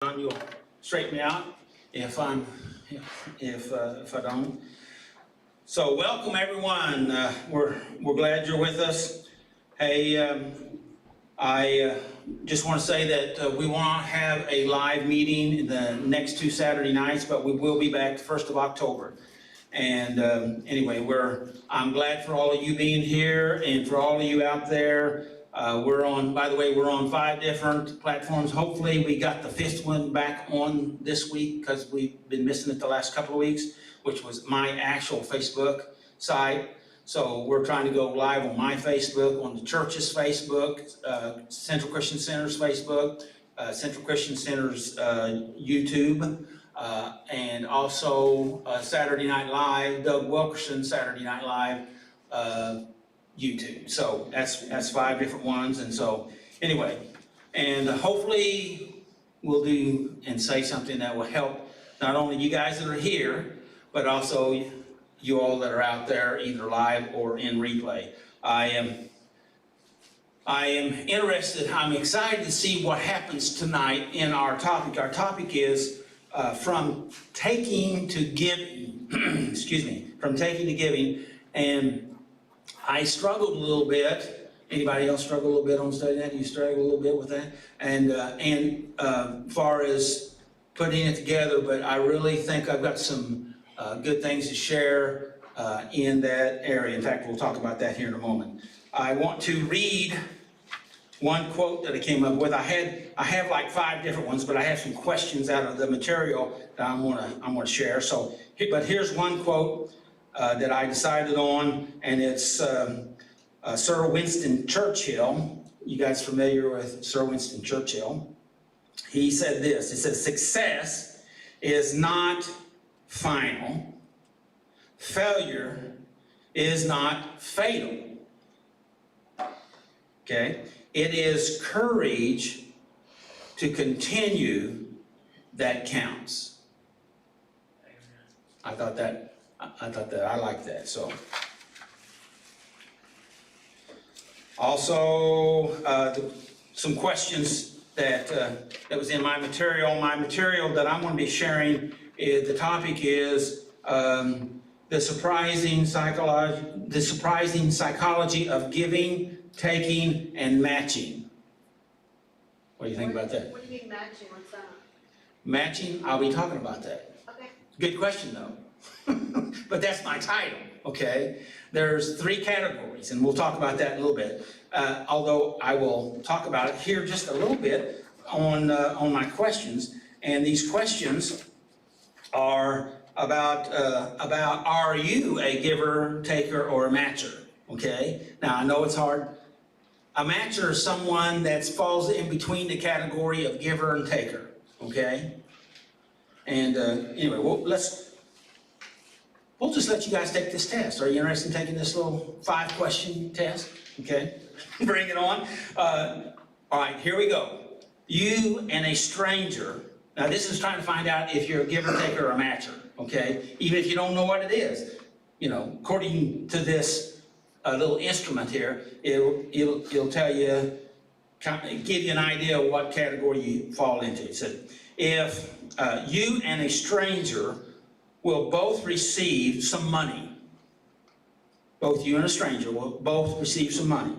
You'll straighten me out if I don't. So welcome everyone. We're glad you're with us. Hey, I just want to say that we won't have a live meeting in the next two Saturday nights, but we will be back the 1st of October. And anyway, I'm glad for all of you being here and for all of you out there. By the way, we're on 5 different platforms. Hopefully we got the 5th one back on this week because we've been missing it the last couple of weeks, which was my actual Facebook site. So we're trying to go live on my Facebook, on the church's Facebook, Central Christian Center's Facebook, Central Christian Center's YouTube, and also Saturday Night Live, Doug Wilkerson Saturday Night Live, YouTube. So that's 5 different ones. And so anyway, and hopefully we'll do and say something that will help not only you guys that are here, but also you all that are out there either live or in replay. I am interested, I'm excited to see what happens tonight in our topic. Our topic is from taking to giving, excuse me, from taking to giving. And I struggled a little bit. Anybody else struggle a little bit on studying that? You struggle a little bit with that? And far as putting it together, but I really think I've got some good things to share in that area. In fact, we'll talk about that here in a moment. I want to read one quote that I came up with. I have like 5 different ones, but I have some questions out of the material that I'm gonna share. So, but here's one quote that I decided on, and it's Sir Winston Churchill. You guys familiar with Sir Winston Churchill? He said this. He said, "Success is not final. Failure is not fatal." Okay? It is courage to continue that counts. I like that. So, also some questions that was in my material. My material that I'm going to be sharing, the topic is the surprising psychology of giving, taking, and matching. What do you think about that? What do you mean matching? What's that? Matching, I'll be talking about that. Okay. Good question though. But that's my title, okay? There's 3 categories, and we'll talk about that in a little bit. Although I will talk about it here just a little bit on my questions. And these questions are about are you a giver, taker, or a matcher? Okay? Now I know it's hard. A matcher is someone that falls in between the category of giver and taker. Okay? And anyway, we'll just let you guys take this test. Are you interested in taking this little 5-question test? Okay, bring it on. All right, here we go. You and a stranger. Now this is trying to find out if you're a giver, taker, or a matcher. Okay, even if you don't know what it is. You know, according to this little instrument here, it'll tell you, give you an idea of what category you fall into. It said, if you and a stranger will both receive some money. Both you and a stranger will both receive some money.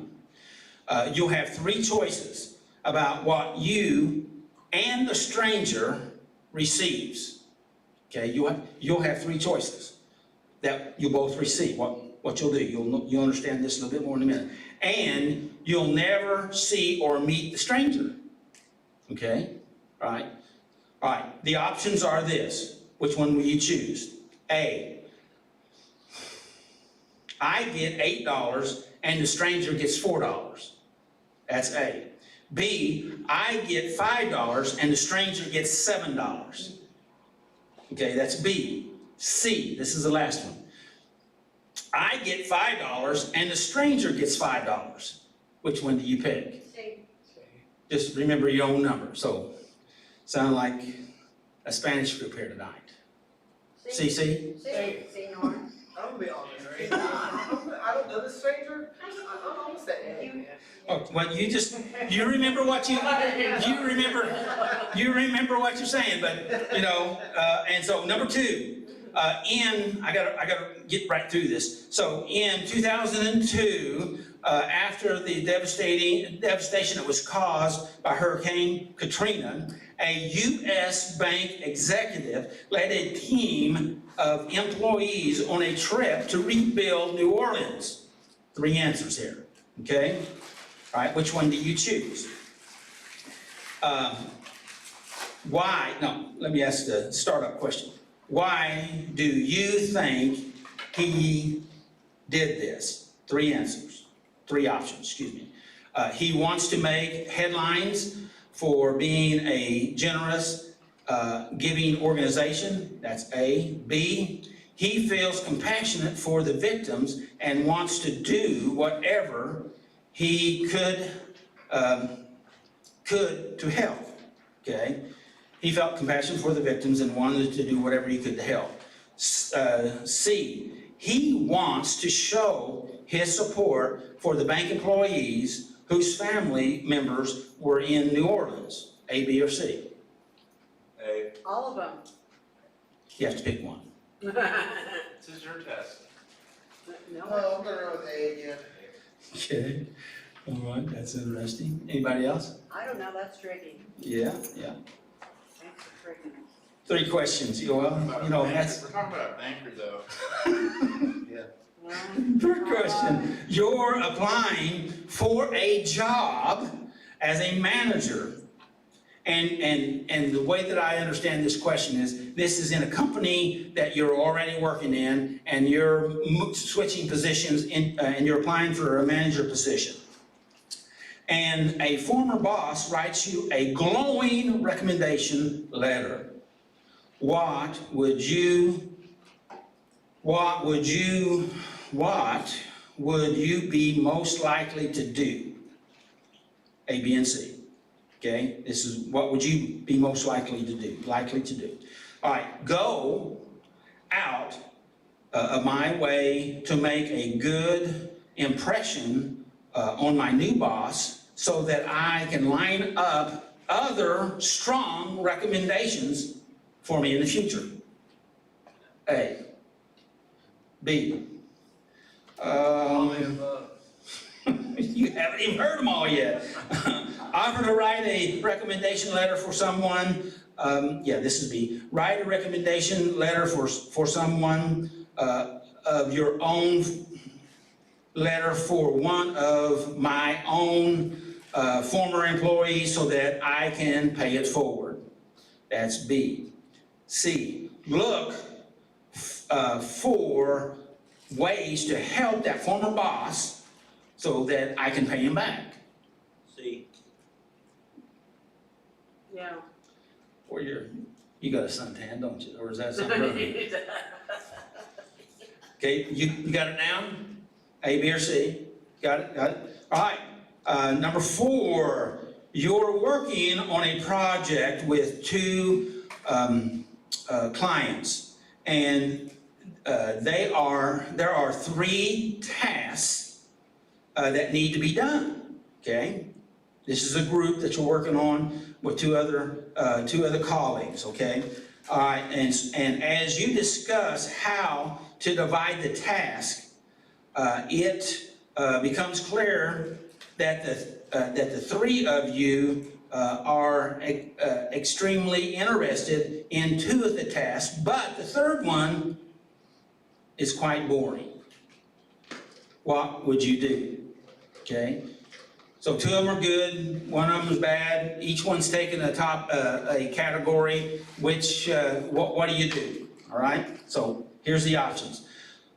You'll have 3 choices about what you and the stranger receives. Okay, you'll have 3 choices that you both receive. What you'll do, you'll understand this a little bit more in a minute. And you'll never see or meet the stranger. Okay, all right. All right, the options are this. Which one will you choose? A, I get $8 and the stranger gets $4. That's A. B, I get $5 and the stranger gets $7. Okay, that's B. C, this is the last one. I get $5 and the stranger gets $5. Which one do you pick? C. Just remember your own number. So, sound like a Spanish group here tonight. C. CC? C. Norm. I'm gonna be honest. I don't know this stranger. I'm almost that age. Oh, well, you remember what you remember what you're saying, but, and so number two, I gotta get right through this. So in 2002, after the devastation that was caused by Hurricane Katrina, a U.S. bank executive led a team of employees on a trip to rebuild New Orleans. 3 answers here, okay? All right, which one do you choose? Why? No, let me ask the startup question. Why do you think he did this? 3 answers, 3 options, excuse me. He wants to make headlines for being a generous, giving organization. That's A. B. He feels compassionate for the victims and wants to do whatever he could to help, okay? He felt compassion for the victims and wanted to do whatever he could to help. C, he wants to show his support for the bank employees whose family members were in New Orleans. A, B, or C? A. All of them. You have to pick one. This is your test. No. Oh, I'm gonna go with A again. Okay, all right, that's interesting. Anybody else? I don't know, that's tricky. Yeah. Thanks for tricking me. 3 questions, that's. We're talking about a banker though. Well, Third question, you're applying for a job as a manager. And the way that I understand this question is, this is in a company that you're already working in, and you're switching positions and you're applying for a manager position. And a former boss writes you a glowing recommendation letter. What would you be most likely to do? A, B, and C. Okay, this is what would you be most likely to do? All right, go out of my way to make a good impression on my new boss so that I can line up other strong recommendations for me in the future. A. B. All the above. You haven't even heard them all yet. Offer to write a recommendation letter for someone. This is B. Write a recommendation letter for someone of your own letter for one of my own former employees so that I can pay it forward. That's B. C. Look for ways to help that former boss so that I can pay him back. C. Yeah. Or you got a suntan, don't you? Or is that something wrong? Okay, you got it down? A, B, or C? Got it? All right, number 4, you're working on a project with 2 clients, and there are 3 tasks that need to be done, okay? This is a group that you're working on with 2 other colleagues, okay? All right, and as you discuss how to divide the task, it becomes clear that the 3 of you are extremely interested in 2 of the tasks, but the 3rd one is quite boring. What would you do? Okay? So 2 of them are good, 1 of them is bad, each one's taking a category. What do you do? All right? So here's the options.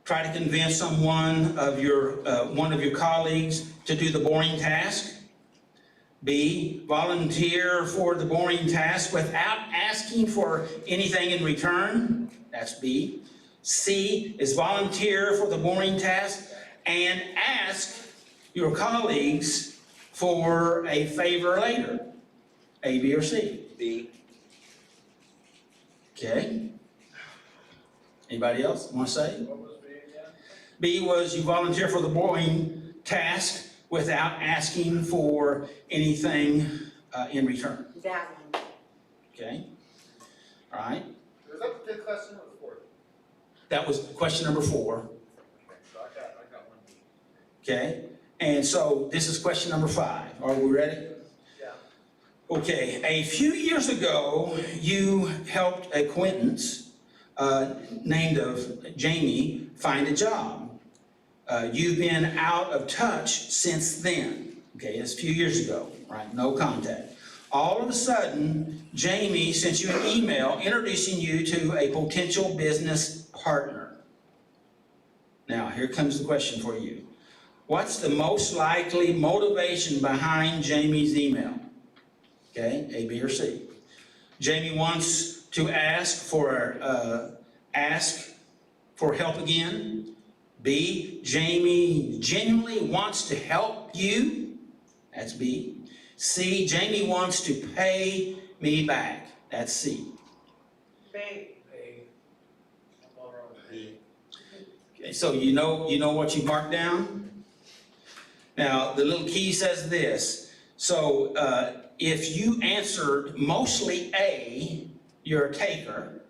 Try to convince one of your colleagues to do the boring task. B, volunteer for the boring task without asking for anything in return. That's B. C is volunteer for the boring task and ask your colleagues for a favor later. A, B, or C? B. Okay. Anybody else want to say? What was B? B was you volunteer for the boring task without asking for anything in return. That one. Okay? All right? Was that the fifth question or the fourth? That was question number 4. Okay, so I got one. Okay? And so this is question number 5. Are we ready? Yeah. Okay, a few years ago, you helped an acquaintance named of Jamie find a job. You've been out of touch since then. Okay, it's a few years ago, right? No contact. All of a sudden, Jamie sent you an email introducing you to a potential business partner. Now, here comes the question for you. What's the most likely motivation behind Jamie's email? Okay, A, B, or C. Jamie wants to ask for help again. B, Jamie genuinely wants to help you. That's B. C, Jamie wants to pay me back. That's C. Babe. Okay, so you know what you marked down? Now, the little key says this. So, if you answered mostly A, you're a taker.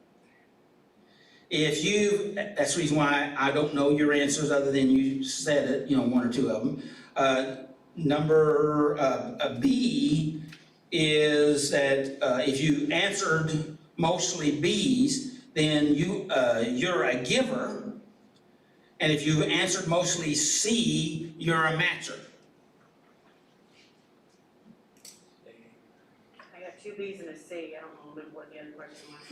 That's the reason why I don't know your answers other than you said it, 1 or 2 of them. Number B is that if you answered mostly B's, then you're a giver. And if you answered mostly C, you're a matcher. I got 2 B's and a C. I don't remember what the other question was.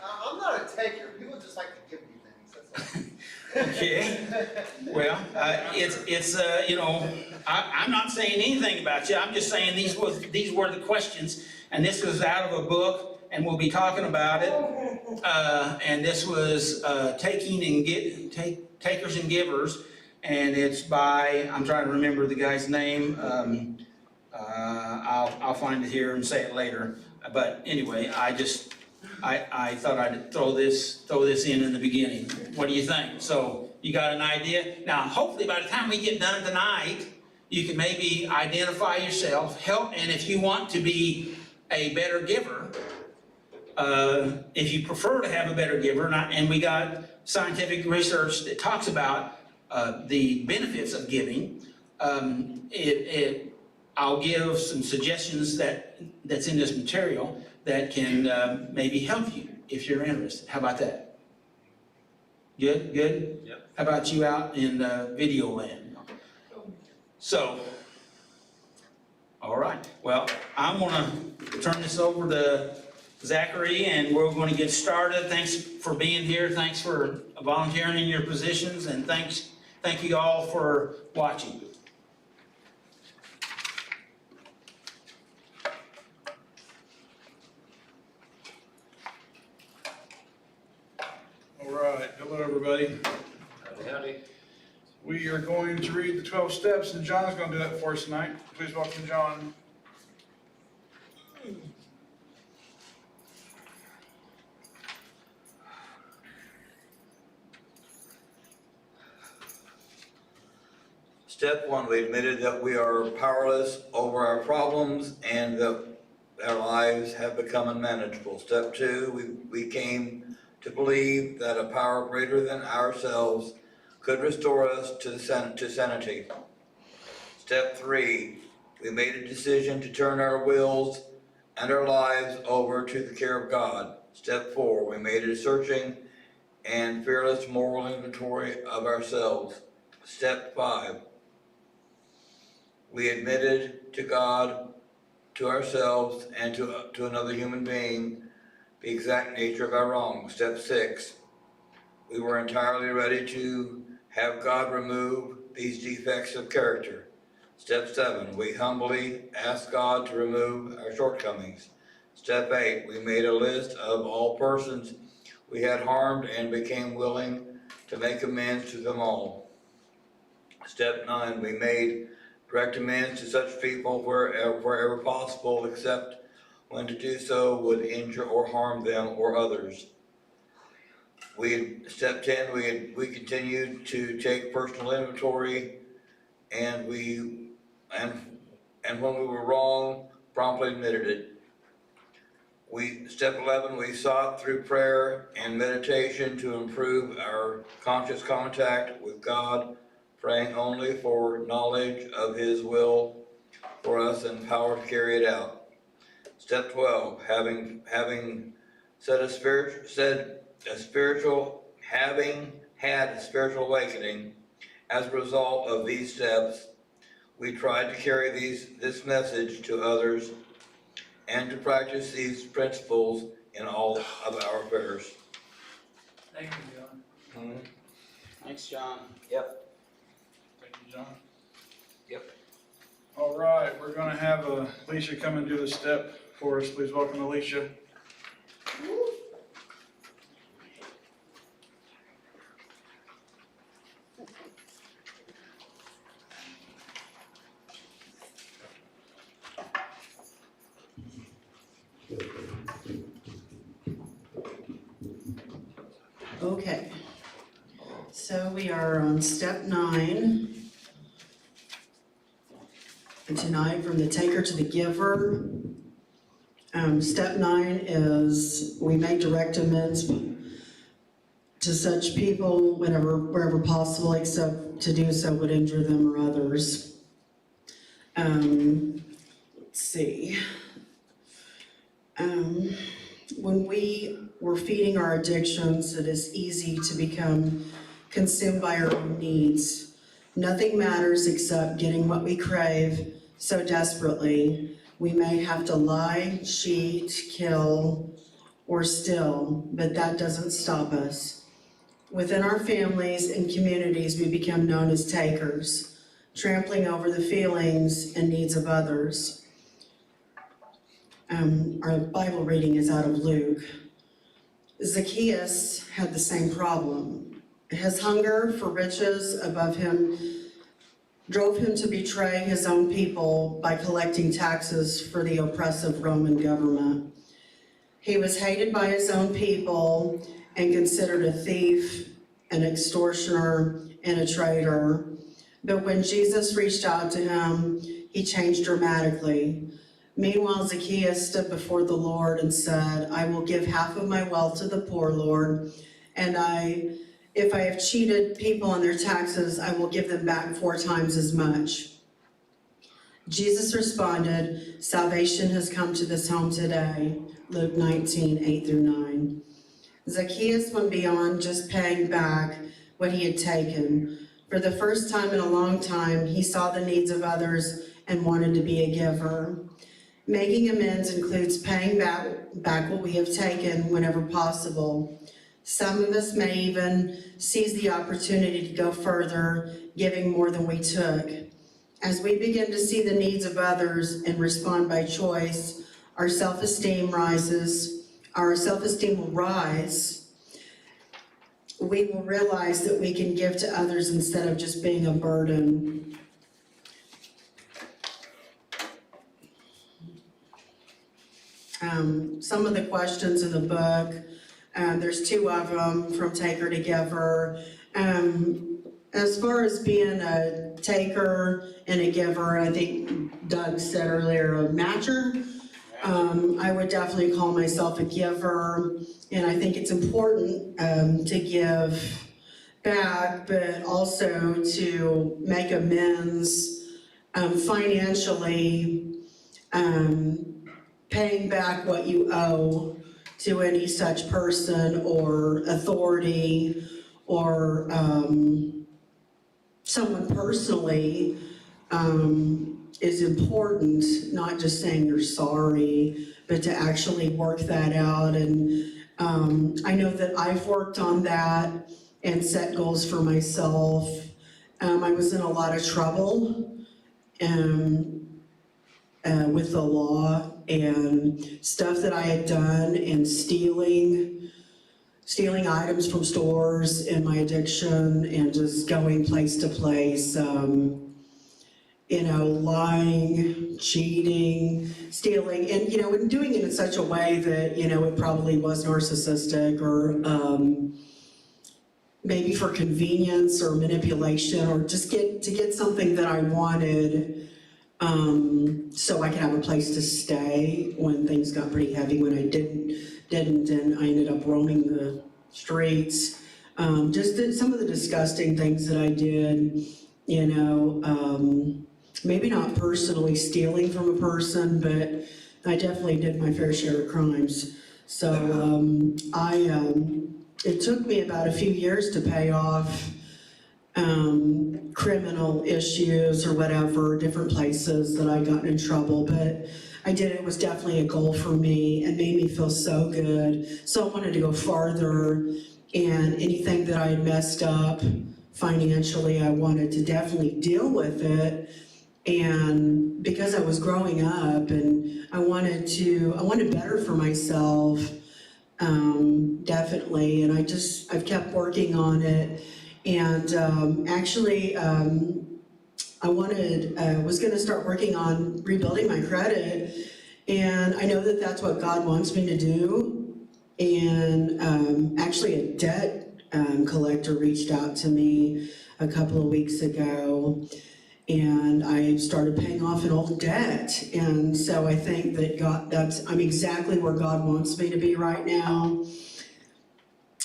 I'm not a taker. People just like to give me things, that's all. Okay. Well, I'm not saying anything about you. I'm just saying these were the questions, and this was out of a book, and we'll be talking about it. And this was Takers and Givers, and it's by, I'm trying to remember the guy's name. I'll find it here and say it later. But anyway, I thought I'd throw this in the beginning. What do you think? So you got an idea? Now, hopefully by the time we get done tonight, you can maybe identify yourself, help, and if you want to be a better giver, if you prefer to have a better giver, and we got scientific research that talks about the benefits of giving, I'll give some suggestions that's in this material that can maybe help you if you're interested. How about that? Good? Good? Yep. How about you out in video land? So, all right. Well, I'm going to turn this over to Zachary, and we're going to get started. Thanks for being here. Thanks for volunteering in your positions, and thank you all for watching. All right, hello everybody. Howdy. We are going to read the 12 steps, and John's going to do that for us tonight. Please welcome John. Step 1, we admitted that we are powerless over our problems and that our lives have become unmanageable. Step 2, we came to believe that a power greater than ourselves could restore us to sanity. Step 3, we made a decision to turn our wills and our lives over to the care of God. Step 4, we made a searching and fearless moral inventory of ourselves. Step 5, we admitted to God, to ourselves, and to another human being the exact nature of our wrongs. Step 6, we were entirely ready to have God remove these defects of character. Step 7, we humbly asked God to remove our shortcomings. Step 8, we made a list of all persons we had harmed and became willing to make amends to them all. Step 9, we made direct amends to such people wherever possible, except when to do so would injure or harm them or others. step 10, we continued to take personal inventory, and and when we were wrong, promptly admitted it. Step 11, we sought through prayer and meditation to improve our conscious contact with God, praying only for knowledge of His will for us and power to carry it out. Step 12, having had a spiritual awakening as a result of these steps, we tried to carry this message to others and to practice these principles in all of our affairs. Thank you, John. Thanks, John. Thank you, John. Yep. All right, we're gonna have Alicia come and do the step for us. Please welcome Alicia. Okay, so we are on step 9. And tonight, from the taker to the giver. Step 9 is we make direct amends to such people wherever possible, except to do so would injure them or others. Let's see. When we were feeding our addictions, it is easy to become consumed by our own needs. Nothing matters except getting what we crave so desperately. We may have to lie, cheat, kill, or steal, but that doesn't stop us. Within our families and communities, we become known as takers, trampling over the feelings and needs of others. Our Bible reading is out of Luke. Zacchaeus had the same problem. His hunger for riches above him drove him to betray his own people by collecting taxes for the oppressive Roman government. He was hated by his own people and considered a thief, an extortioner, and a traitor. But when Jesus reached out to him, he changed dramatically. Meanwhile, Zacchaeus stood before the Lord and said, "I will give half of my wealth to the poor, Lord, and if I have cheated people on their taxes, I will give them back 4 times as much." Jesus responded, "Salvation has come to this home today." Luke 19:8-9. Zacchaeus went beyond just paying back what he had taken. For the first time in a long time, he saw the needs of others and wanted to be a giver. Making amends includes paying back what we have taken whenever possible. Some of us may even seize the opportunity to go further, giving more than we took. As we begin to see the needs of others and respond by choice, our self-esteem rises. Our self-esteem will rise. We will realize that we can give to others instead of just being a burden. Some of the questions in the book, there's 2 of them from taker to giver. As far as being a taker and a giver, I think Doug said earlier, a matcher. I would definitely call myself a giver, and I think it's important to give back, but also to make amends financially, paying back what you owe to any such person or authority or someone personally is important, not just saying you're sorry, but to actually work that out. And I know that I've worked on that and set goals for myself. I was in a lot of trouble with the law and stuff that I had done, and stealing items from stores in my addiction, and just going place to place, lying, cheating, stealing, and, and doing it in such a way that, it probably was narcissistic or maybe for convenience or manipulation, or just to get something that I wanted, so I could have a place to stay when things got pretty heavy, when I didn't, and I ended up roaming the streets. Just did some of the disgusting things that I did, you know, maybe not personally stealing from a person, but I definitely did my fair share of crimes. So, it took me about a few years to pay off, criminal issues or whatever, different places that I got in trouble, but I did. It was definitely a goal for me and made me feel so good. So I wanted to go farther, and anything that I had messed up financially, I wanted to definitely deal with it. And because I was growing up and I wanted better for myself, definitely, and I've kept working on it. And actually, I was gonna start working on rebuilding my credit, and I know that that's what God wants me to do. And actually, a debt collector reached out to me a couple of weeks ago, and I started paying off an old debt. And so I think that I'm exactly where God wants me to be right now.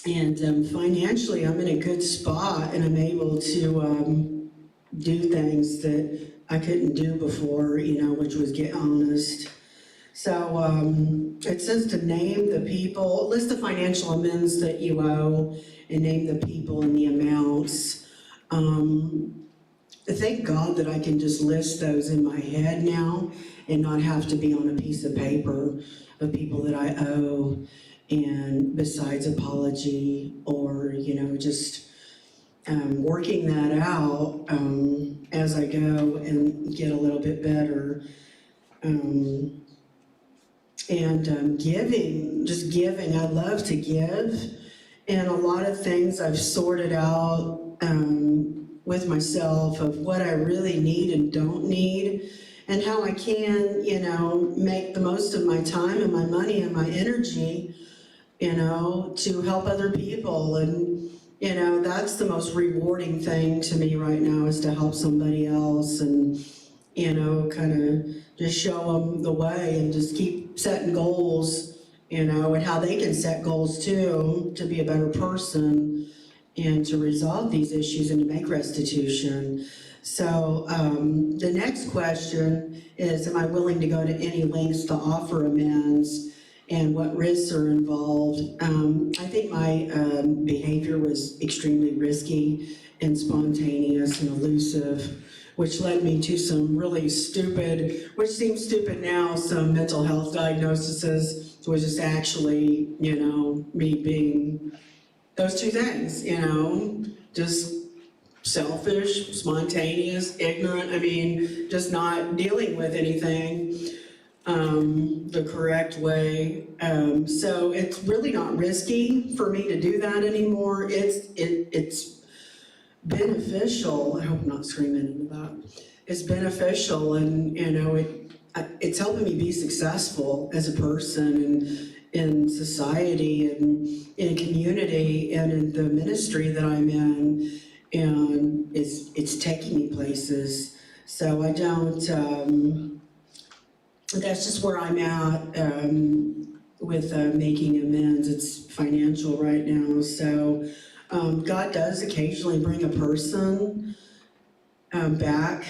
And financially, I'm in a good spot, and I'm able to do things that I couldn't do before, you know, which was get honest. So it says to name the people, list the financial amends that you owe, and name the people and the amounts. Thank God that I can just list those in my head now and not have to be on a piece of paper of people that I owe, and besides apology, or, you know, just working that out as I go and get a little bit better. Giving, I love to give, and a lot of things I've sorted out with myself of what I really need and don't need, and how I can, you know, make the most of my time and my money and my energy, you know, to help other people. And, you know, that's the most rewarding thing to me right now, is to help somebody else and, you know, kind of just show them the way and just keep setting goals, you know, and how they can set goals too, to be a better person and to resolve these issues and to make restitution. So the next question is, am I willing to go to any lengths to offer amends, and what risks are involved? I think my behavior was extremely risky and spontaneous and elusive, which led me to some really stupid, which seems stupid now, some mental health diagnoses, which is actually, you know, me being those two things, you know, just selfish, spontaneous, ignorant. I mean, just not dealing with anything the correct way. So it's really not risky for me to do that anymore. It's beneficial. I hope I'm not screaming into that. It's beneficial, and, you know, it's helping me be successful as a person and in society and in a community and in the ministry that I'm in, and it's taking me places. So I don't, that's just where I'm at with making amends. It's financial right now. So God does occasionally bring a person back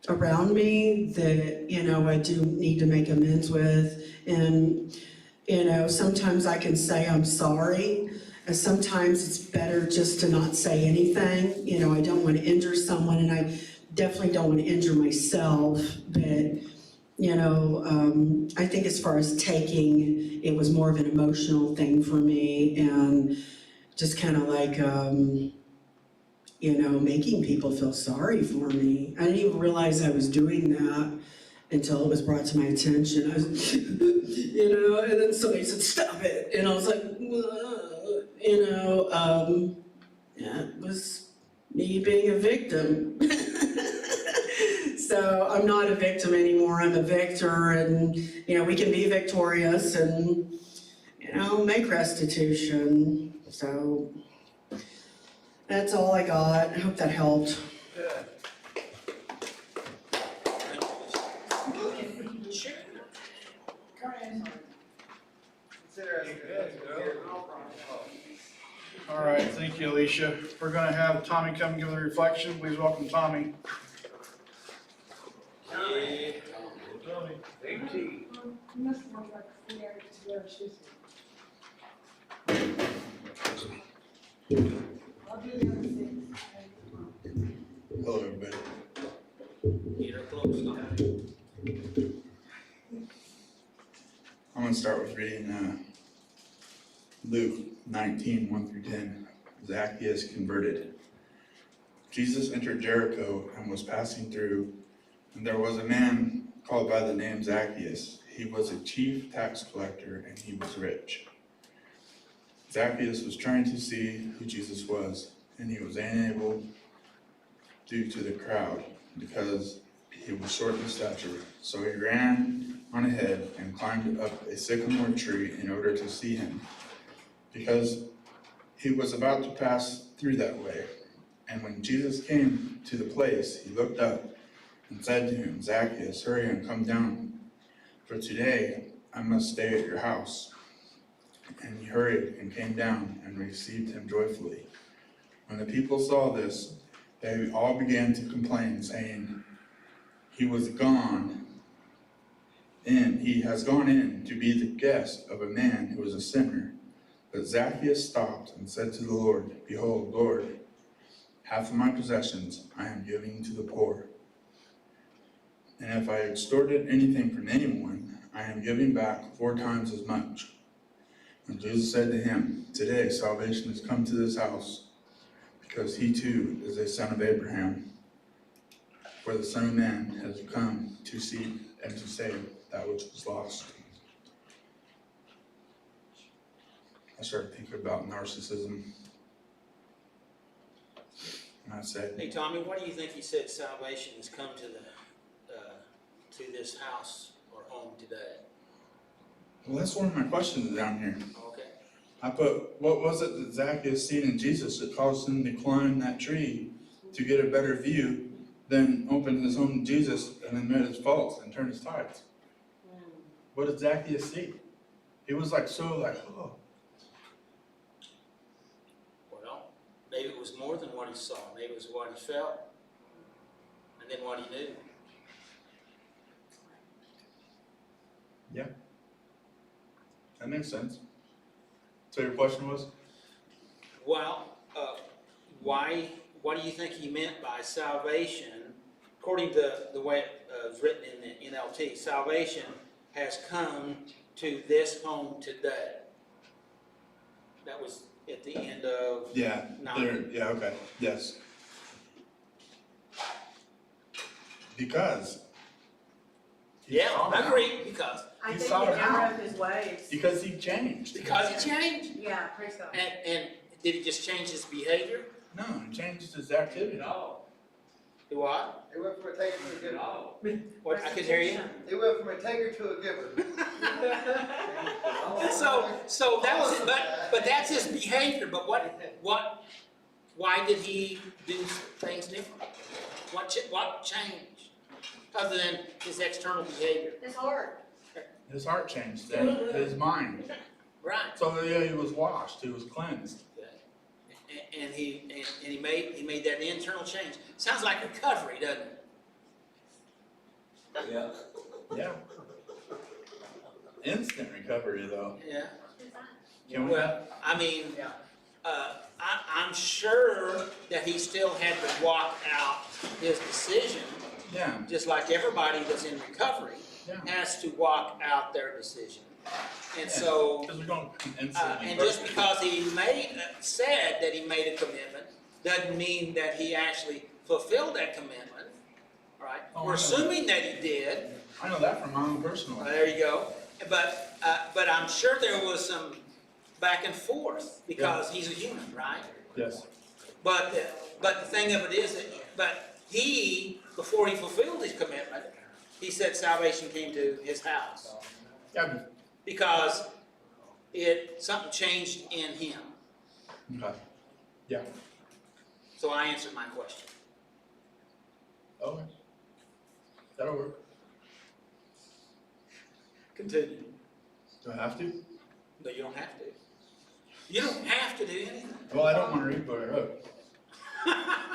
around me that, you know, I do need to make amends with. And, you know, sometimes I can say I'm sorry, and sometimes it's better just to not say anything. You know, I don't want to injure someone, and I definitely don't want to injure myself, but, you know, I think as far as taking, it was more of an emotional thing for me, and just kind of like, you know, making people feel sorry for me. I didn't even realize I was doing that until it was brought to my attention. I was, you know, and then somebody said, "Stop it," and I was like, "Whoa," you know, yeah, it was me being a victim. So I'm not a victim anymore, I'm a victor, and, you know, we can be victorious and, you know, make restitution. So That's all I got. I hope that helped. Good. Sure. Consider us good. All right, thank you, Alicia. We're gonna have Tommy come give the reflection. Please welcome Tommy. Hello, everybody. Get her close. I'm gonna start with reading Luke 19, 1 through 10. Zacchaeus converted. Jesus entered Jericho and was passing through, and there was a man called by the name Zacchaeus. He was a chief tax collector, and he was rich. Zacchaeus was trying to see who Jesus was, and he was unable due to the crowd, because he was short in stature. So he ran on ahead and climbed up a sycamore tree in order to see him, because he was about to pass through that way. And when Jesus came to the place, he looked up and said to him, Zacchaeus, hurry and come down, for today I must stay at your house. And he hurried and came down and received him joyfully. When the people saw this, they all began to complain, saying, he has gone in to be the guest of a man who is a sinner. But Zacchaeus stopped and said to the Lord, behold, Lord, half of my possessions I am giving to the poor. And if I extorted anything from anyone, I am giving back 4 times as much. And Jesus said to him, today salvation has come to this house, because he too is a son of Abraham. For the Son of Man has come to seek and to save that which was lost. I started thinking about narcissism. And I said, Hey, Tommy, what do you think he said salvation has come to to this house or home today? well, that's one of my questions down here. Okay. I put, what was it that Zacchaeus seen in Jesus that caused him to climb that tree to get a better view, then open his home to Jesus and admit his faults and turn his tithes? What did Zacchaeus see? He was oh. Well, maybe it was more than what he saw. Maybe it was what he felt, and then what he knew. That makes sense. So your question was? Well, what do you think he meant by salvation? According to the way it's written in the NLT, salvation has come to this home today. That was at the end of Yeah, 9. okay, yes. Because. he Yeah, saw I now. agree, because I You think saw the it error now. of his ways. Because he changed. he changed. Yeah, praise God. And did he just change his behavior? No, he changed his activity. Do what? He went from a taker to a giver. What, I could hear you. He went from a taker to a giver. So that was, but that's his behavior, but why did he do things different? What changed, other than his external behavior? It's hard. His heart changed, and his mind. Right. So yeah, he was washed, he was cleansed. And he made that internal change. Sounds like recovery, doesn't it? Yeah. Yeah. Instant recovery though. Yeah. Can we? Well, I mean, I'm sure that he still had to walk out his decision, Yeah, just like everybody that's in recovery yeah. has to walk out their decision. And so, Because we're going instantly. and just because he said that he made a commitment, doesn't mean that he actually fulfilled that commitment, right? Oh, We're I know. assuming that he did. I know that from my own personal life. There you go. But I'm sure there was some back and forth because he's a human, right? Yes. But the thing of it is that he, before he fulfilled his commitment, he said salvation came to his house Yeah. because something changed in him. Okay. Yeah. So I answered my question. Okay. That'll work. Continue. Do I have to? No, you don't have to. You don't have to do anything. Well, I don't wanna read what I wrote.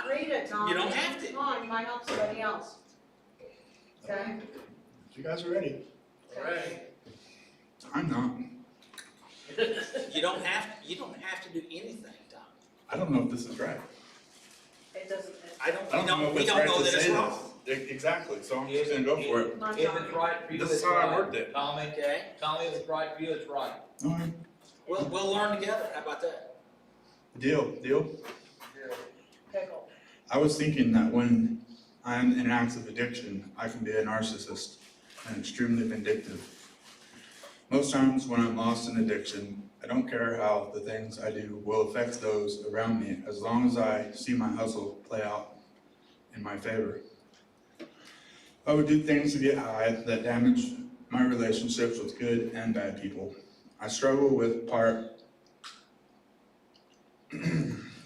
Read it, Tom. You don't have to. Come on, you might help somebody else. Okay? If you guys are ready. Alright. I'm not. You don't have to do anything, Tom. I don't know if this is right. It doesn't, I don't know if We it's don't right know to that it's say wrong. this. Exactly, so I'm just gonna go for it. come on, If Tom. it's right for you, This it's is how I right. worked it. Tommy, Okay? Tommy, if it's right for you, it's right. Alright, We'll learn together. How about that? deal. Pickle. I was thinking that when I'm in acts of addiction, I can be a narcissist and extremely vindictive. Most times when I'm lost in addiction, I don't care how the things I do will affect those around me, as long as I see my hustle play out in my favor. I would do things to get high that damage my relationships with good and bad people. I struggle with part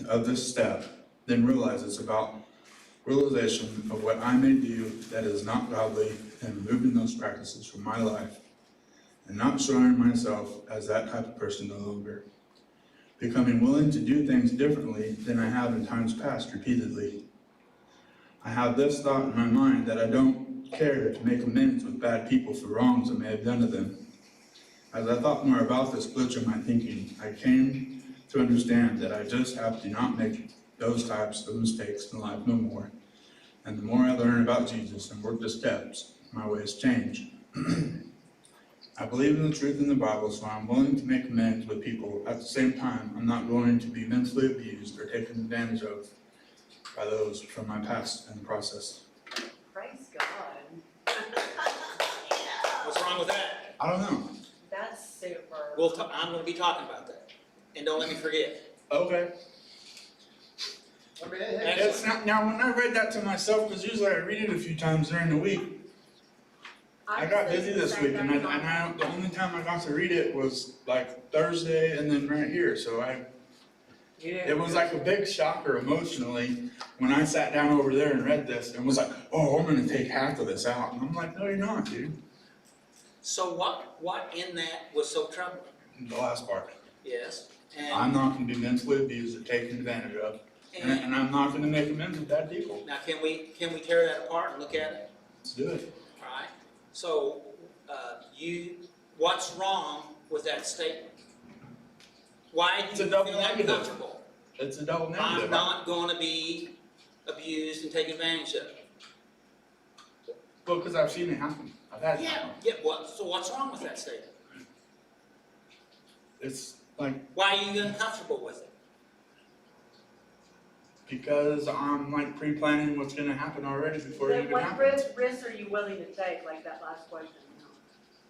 of this step, then realize it's about realization of what I may do that is not godly and removing those practices from my life and not showing myself as that type of person no longer. Becoming willing to do things differently than I have in times past repeatedly. I have this thought in my mind that I don't care to make amends with bad people for wrongs I may have done to them. As I thought more about this glitch in my thinking, I came to understand that I just have to not make those types of mistakes in life no more. And the more I learn about Jesus and work the steps, my ways change. I believe in the truth in the Bible, so I'm willing to make amends with people. At the same time, I'm not going to be mentally abused or taken advantage of by those from my past in the process. Praise God. What's wrong with that? I don't know. That's super. I'm gonna be talking about that. And don't let me forget. Okay. I mean, hey, It's not, now, when I read that to myself, because usually I read it a few times during the week, I got busy this week, and the only time I got to read it was like Thursday and then right here, so it was like a big shocker emotionally when I sat down over there and read this and was like, oh, I'm gonna take half of this out, and I'm like, no, you're not, dude. So what in that was so troubling? The last part, Yes, I'm and, not gonna be mentally abused or taken advantage of, and I'm not gonna make amends with bad people. now can we tear that apart and look at it? Let's do it. Alright, so, what's wrong with that statement? Why It's do a you double feel negative. uncomfortable? It's a double I'm negative. not gonna be abused and taken advantage of. Well, because I've seen it happen. I've had it happen. Yeah, so what's wrong with that statement? It's like, Why are you uncomfortable with it? because I'm like pre-planning what's gonna happen already before it Then even what happens. risks are you willing to take, like that last question?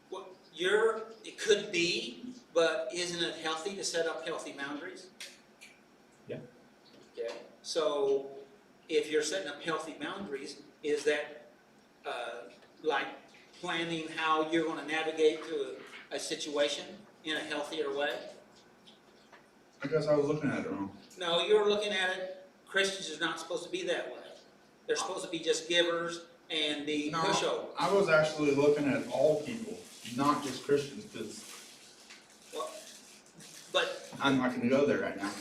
Well, it could be, but isn't it healthy to set up healthy boundaries? Yeah. Okay, so if you're setting up healthy boundaries, is that, like planning how you're gonna navigate through a situation in a healthier way? I guess I was looking at it wrong. No, you're looking at it, Christians are not supposed to be that way. They're supposed to be just givers and be No, pushovers. I was actually looking at all people, not just Christians, because Well, But I'm not gonna go there right now.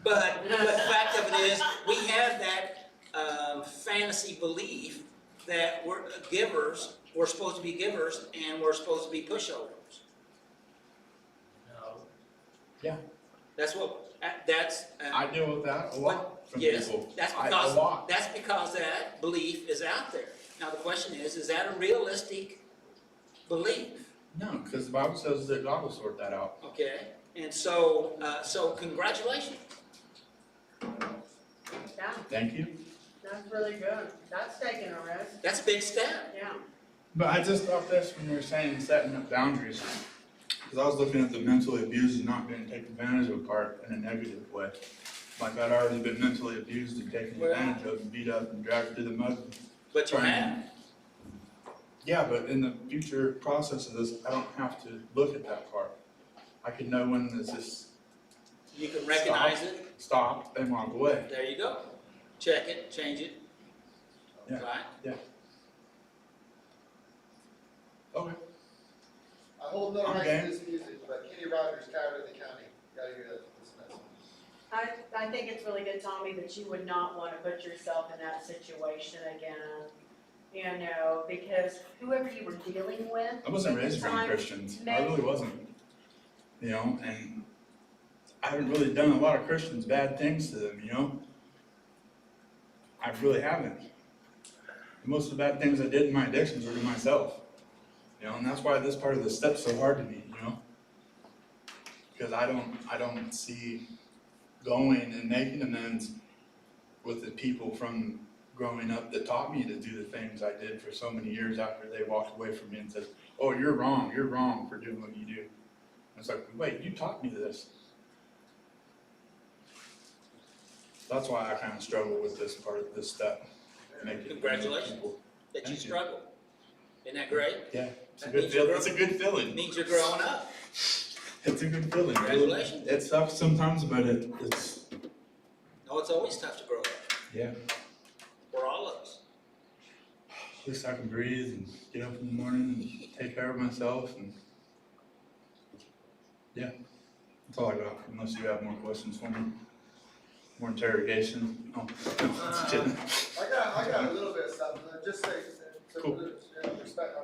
But the fact of it is, we have that fantasy belief that we're givers, we're supposed to be givers, and we're supposed to be pushovers. No. Yeah. That's what, I deal with that a lot from yes, people. that's A because, lot. that's because that belief is out there. Now, the question is that a realistic belief? No, because the Bible says that God will sort that out. Okay, and so, congratulations. Yeah, Thank you. that's really good. That's taking a risk, That's a big step. yeah. But I just thought this when you were saying setting up boundaries. Because I was looking at the mentally abused and not being taken advantage of part in a negative way. Like I'd already been mentally abused and taken Well- advantage of and beat up and dragged through the mud. But you have. Yeah, but in the future process of this, I don't have to look at that part. I can know when this is You can recognize it. stop, and walk away. There you go. Check it, change it. Yeah. Right? Okay. I hold no I'm right game. to this music, but Kenny Rogers, Cowardly County, gotta hear this message. I think it's really good, Tommy, that you would not wanna put yourself in that situation again. You know, because whoever you were dealing with. I wasn't at the raised around time, Christians. I may- really wasn't. You know, and I haven't really done a lot of Christians bad things to them, you know? I really haven't. Most of the bad things I did in my addictions were to myself. You know, and that's why this part of the step's so hard to me, you know? Because I don't see going and making amends with the people from growing up that taught me to do the things I did for so many years after they walked away from me and said, oh, you're wrong for doing what you do. And it's like, wait, you taught me this. That's why I kind of struggle with this part of this step. making Congratulations. people- That you Thank you. struggle. Isn't that great? Yeah, it's a That good means you're feel, it's a good feeling. It means you're growing up. It's a good feeling. Congratulations. It sucks sometimes, but it's, No, it's always tough to grow up, yeah, for all of us. at least I can breathe and get up in the morning and take care of myself and, yeah, that's all I got, unless you have more questions for me. More interrogation. No, just kidding. I got a little bit of something, just say, so, Cool. respect,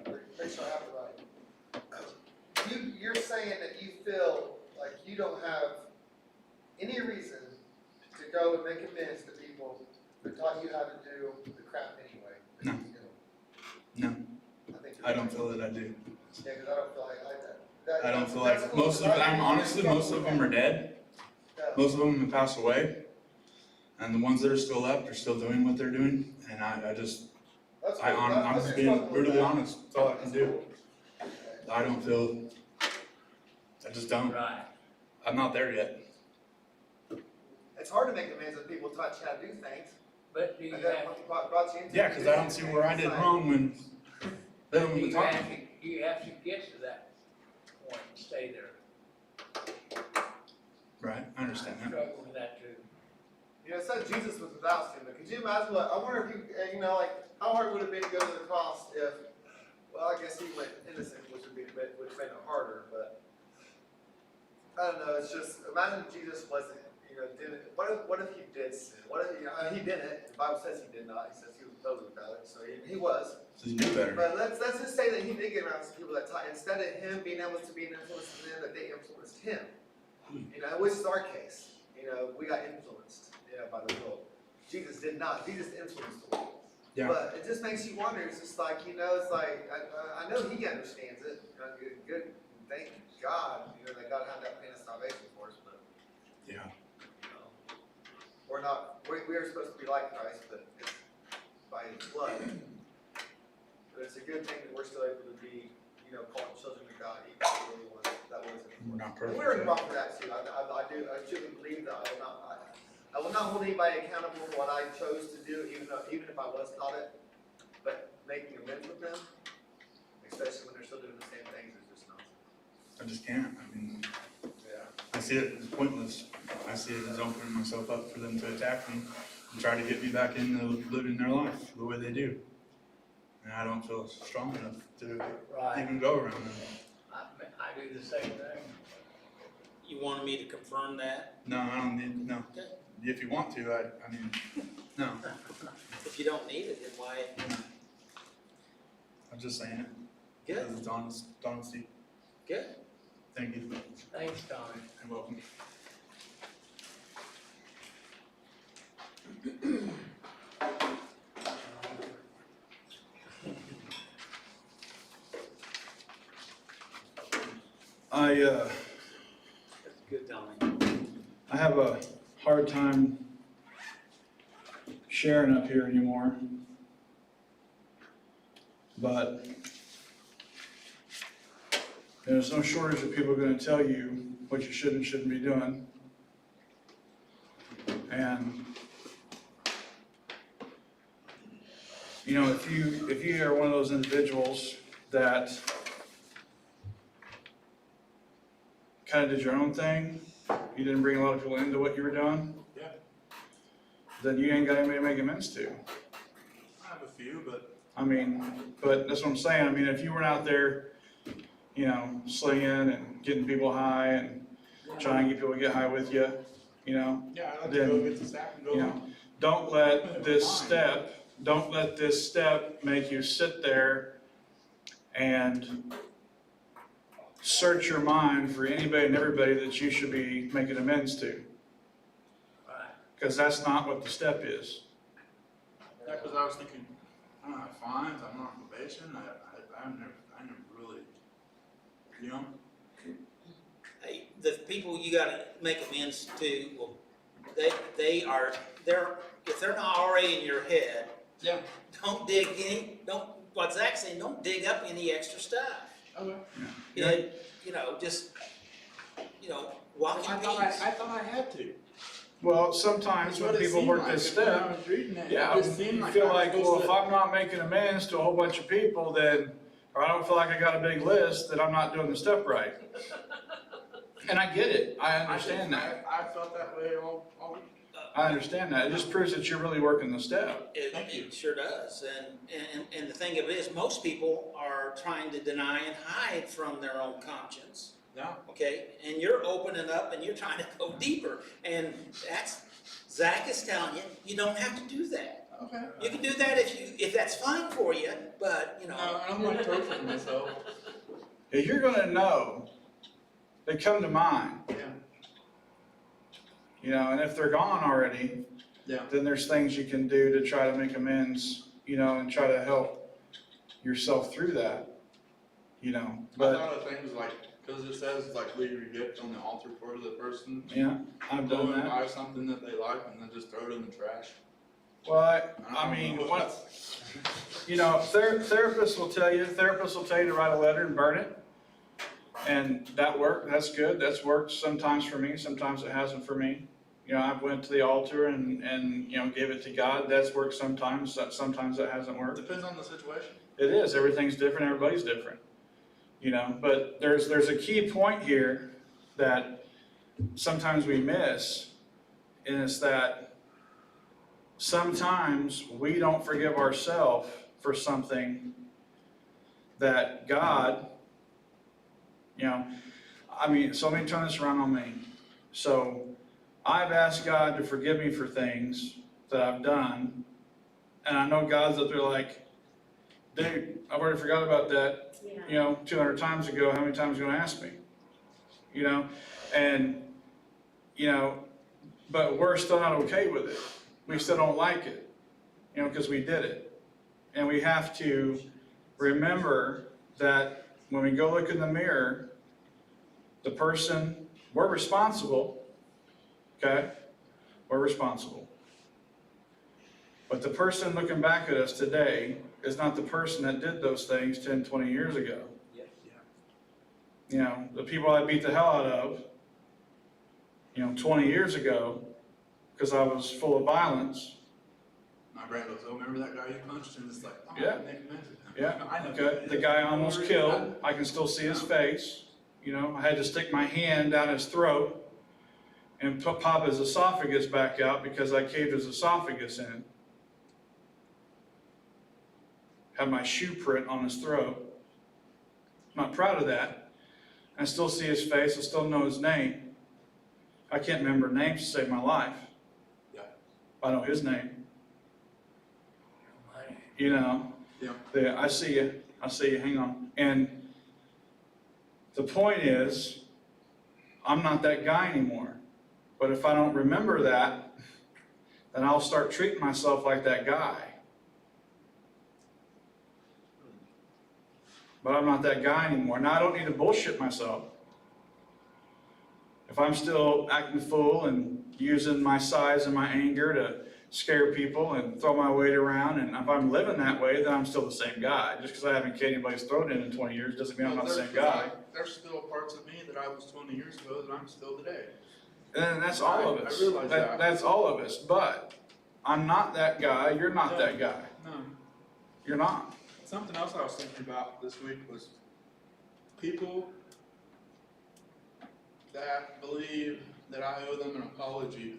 make sure I have it right. You're saying that you feel like you don't have any reason to go and make amends to people who taught you how to do the crap anyway? that No. you do? No, think you're I don't right. feel that I do. Yeah, cause I don't feel like that. I don't feel that's like, cool, most of, 'cause I'm honestly, most of them are dead. Yeah. Most of them have passed away. And the ones that are still left are still doing what they're doing. And I just, That's I'm cool. just That's being cool. brutally honest. That's all I can That's do. cool. I don't feel, I just don't. Right. I'm not there yet. It's hard to make amends when people taught you how to do things. But do you And then have, what brought you into Yeah, cause I don't see where I did wrong when they do don't even you talk. have to, you have to get to that point and stay there? Right, I understand I that. struggle with that too. You know, it said Jesus was without sin, but could you imagine what, I wonder if you know, like, how hard would it have been to go to the cross if, well, I guess he went innocent, which would made it harder, but I don't know, it's just, imagine if Jesus wasn't, you know, didn't, what if he did sin? What if, you know, he didn't, the Bible says he did not, he says he was totally without it, so he was. So you knew better. But let's just say that he did get around some people that taught, instead of him being able to be an influence to them, that they influenced him. You know, which is our case. You know, we got influenced, you know, by the world. Jesus did not. Jesus influenced the world. Yeah. But it just makes you wonder. It's just like, you know, it's like, I know he understands it. Good, thank God, you know, that God had that plan of salvation for us, but, Yeah. you know, we're not, we are supposed to be like Christ, but it's by his blood. But it's a good thing that we're still able to be, you know, called children of God, even though we really wasn't, that wasn't. We're not And perfect. we're in yet. wrong for that too. I truly believe that I will not hold anybody accountable for what I chose to do, even if I was taught it. But making amends with them, especially when they're still doing the same things, is just nonsense. I just can't. I mean, Yeah. I see it as pointless. I see it as opening myself up for them to attack me and try to get me back into living their life the way they do. And I don't feel strong enough to Right. even go around them. I do the same thing. You wanted me to confirm that? No, I don't need, no. Okay. If you want to, I mean, no. If you don't need it, then why? I'm just saying it. Good, Because it's honesty. good. Thank you. Thanks, Tommy. You're welcome. That's good, Tommy. I have a hard time sharing up here anymore. But there's no shortage of people gonna tell you what you should and shouldn't be doing. And, you know, if you are one of those individuals that kind of did your own thing you didn't bring a lot of people into what you were doing, Yeah, then you ain't got anybody to make amends to. I have a few, but I mean, but that's what I'm saying. I mean, if you weren't out there, you know, slinging and getting people high and trying to get people to get high with you, you know, yeah, I like Then, to go get the sack and go. you know, don't let this step make you sit there and search your mind for anybody and everybody that you should be making amends to. Right. Because that's not what the step is. Yeah, cause I was thinking, I don't have fines, I'm not on probation, I never really, you know? Hey, the people you gotta make amends to, well, if they're not already in your head, Yeah. what Zach's saying, don't dig up any extra stuff. Okay. Just, walk in peace. I thought I had to. Well, sometimes when people work this When I step, was reading it, yeah, it just seemed you like feel I was like, well, supposed if I'm not making amends to a whole bunch of people, then, or I don't feel like I got a big list, that I'm not doing the step right. And I get it, I understand that, I felt that way all week. I understand that, it just proves that you're really working the step. Thank you. It sure does, and the thing of it is, most people are trying to deny and hide from their own conscience. Yeah. Okay, and you're opening up and you're trying to go deeper, and Zach is telling you, you don't have to do that. Okay. You can do that if that's fine for you, but, No, I don't want to torture myself. If you're gonna know, they come to mind, Yeah. you know, and if they're gone already, Yeah. then there's things you can do to try to make amends, you know, and try to help yourself through that, you know, I but, thought of things like, cause it says like leave your gift on the altar for the person. yeah, I've Go done and that. buy something that they like and then just throw it in the trash. Well, I don't mean, know. what, you know, therapists will tell you to write a letter and burn it. And that's good, that's worked sometimes for me, sometimes it hasn't for me. You know, I've went to the altar and, you know, gave it to God, that's worked sometimes, sometimes that hasn't worked. Depends on the situation. It is, everything's different, everybody's different, you know, but there's a key point here that sometimes we miss, and it's that sometimes we don't forgive ourselves for something that God, you know, I mean, so let me turn this around on me. So I've asked God to forgive me for things that I've done, and I know God's up there like, dude, I've already forgot about that, you know, 200 times ago, how many times are you gonna ask me? You know, and, you know, but we're still not okay with it. We still don't like it, you know, because we did it. And we have to remember that when we go look in the mirror, the person, we're responsible, okay? We're responsible. But the person looking back at us today is not the person that did those things 10, 20 years ago. Yes. You know, the people I beat the hell out of, you know, 20 years ago, because I was full of violence. My brain goes, oh, remember that guy you punched? And it's like, oh, Yeah. I can make amends with him. Yeah, I know. okay, the guy I almost killed, I can still see his face. You know, I had to stick my hand down his throat and pop his esophagus back out because I caved his esophagus in. Had my shoe print on his throat. Not proud of that. I still see his face, I still know his name. I can't remember names to save my life. Yeah. I know his name, Right. you know. Yeah. I see you, hang on. And the point is, I'm not that guy anymore. But if I don't remember that, then I'll start treating myself like that guy. But I'm not that guy anymore. Now I don't need to bullshit myself. If I'm still acting a fool and using my size and my anger to scare people and throw my weight around, and if I'm living that way, then I'm still the same guy. Just because I haven't kicked anybody's throat in 20 years doesn't mean I'm not the same guy. There's still parts of me that I was 20 years ago that I'm still today. And that's all of us. I realize that. That's all of us. But I'm not that guy. You're not No. that guy. No. You're not. Something else I was thinking about this week was people that believe that I owe them an apology,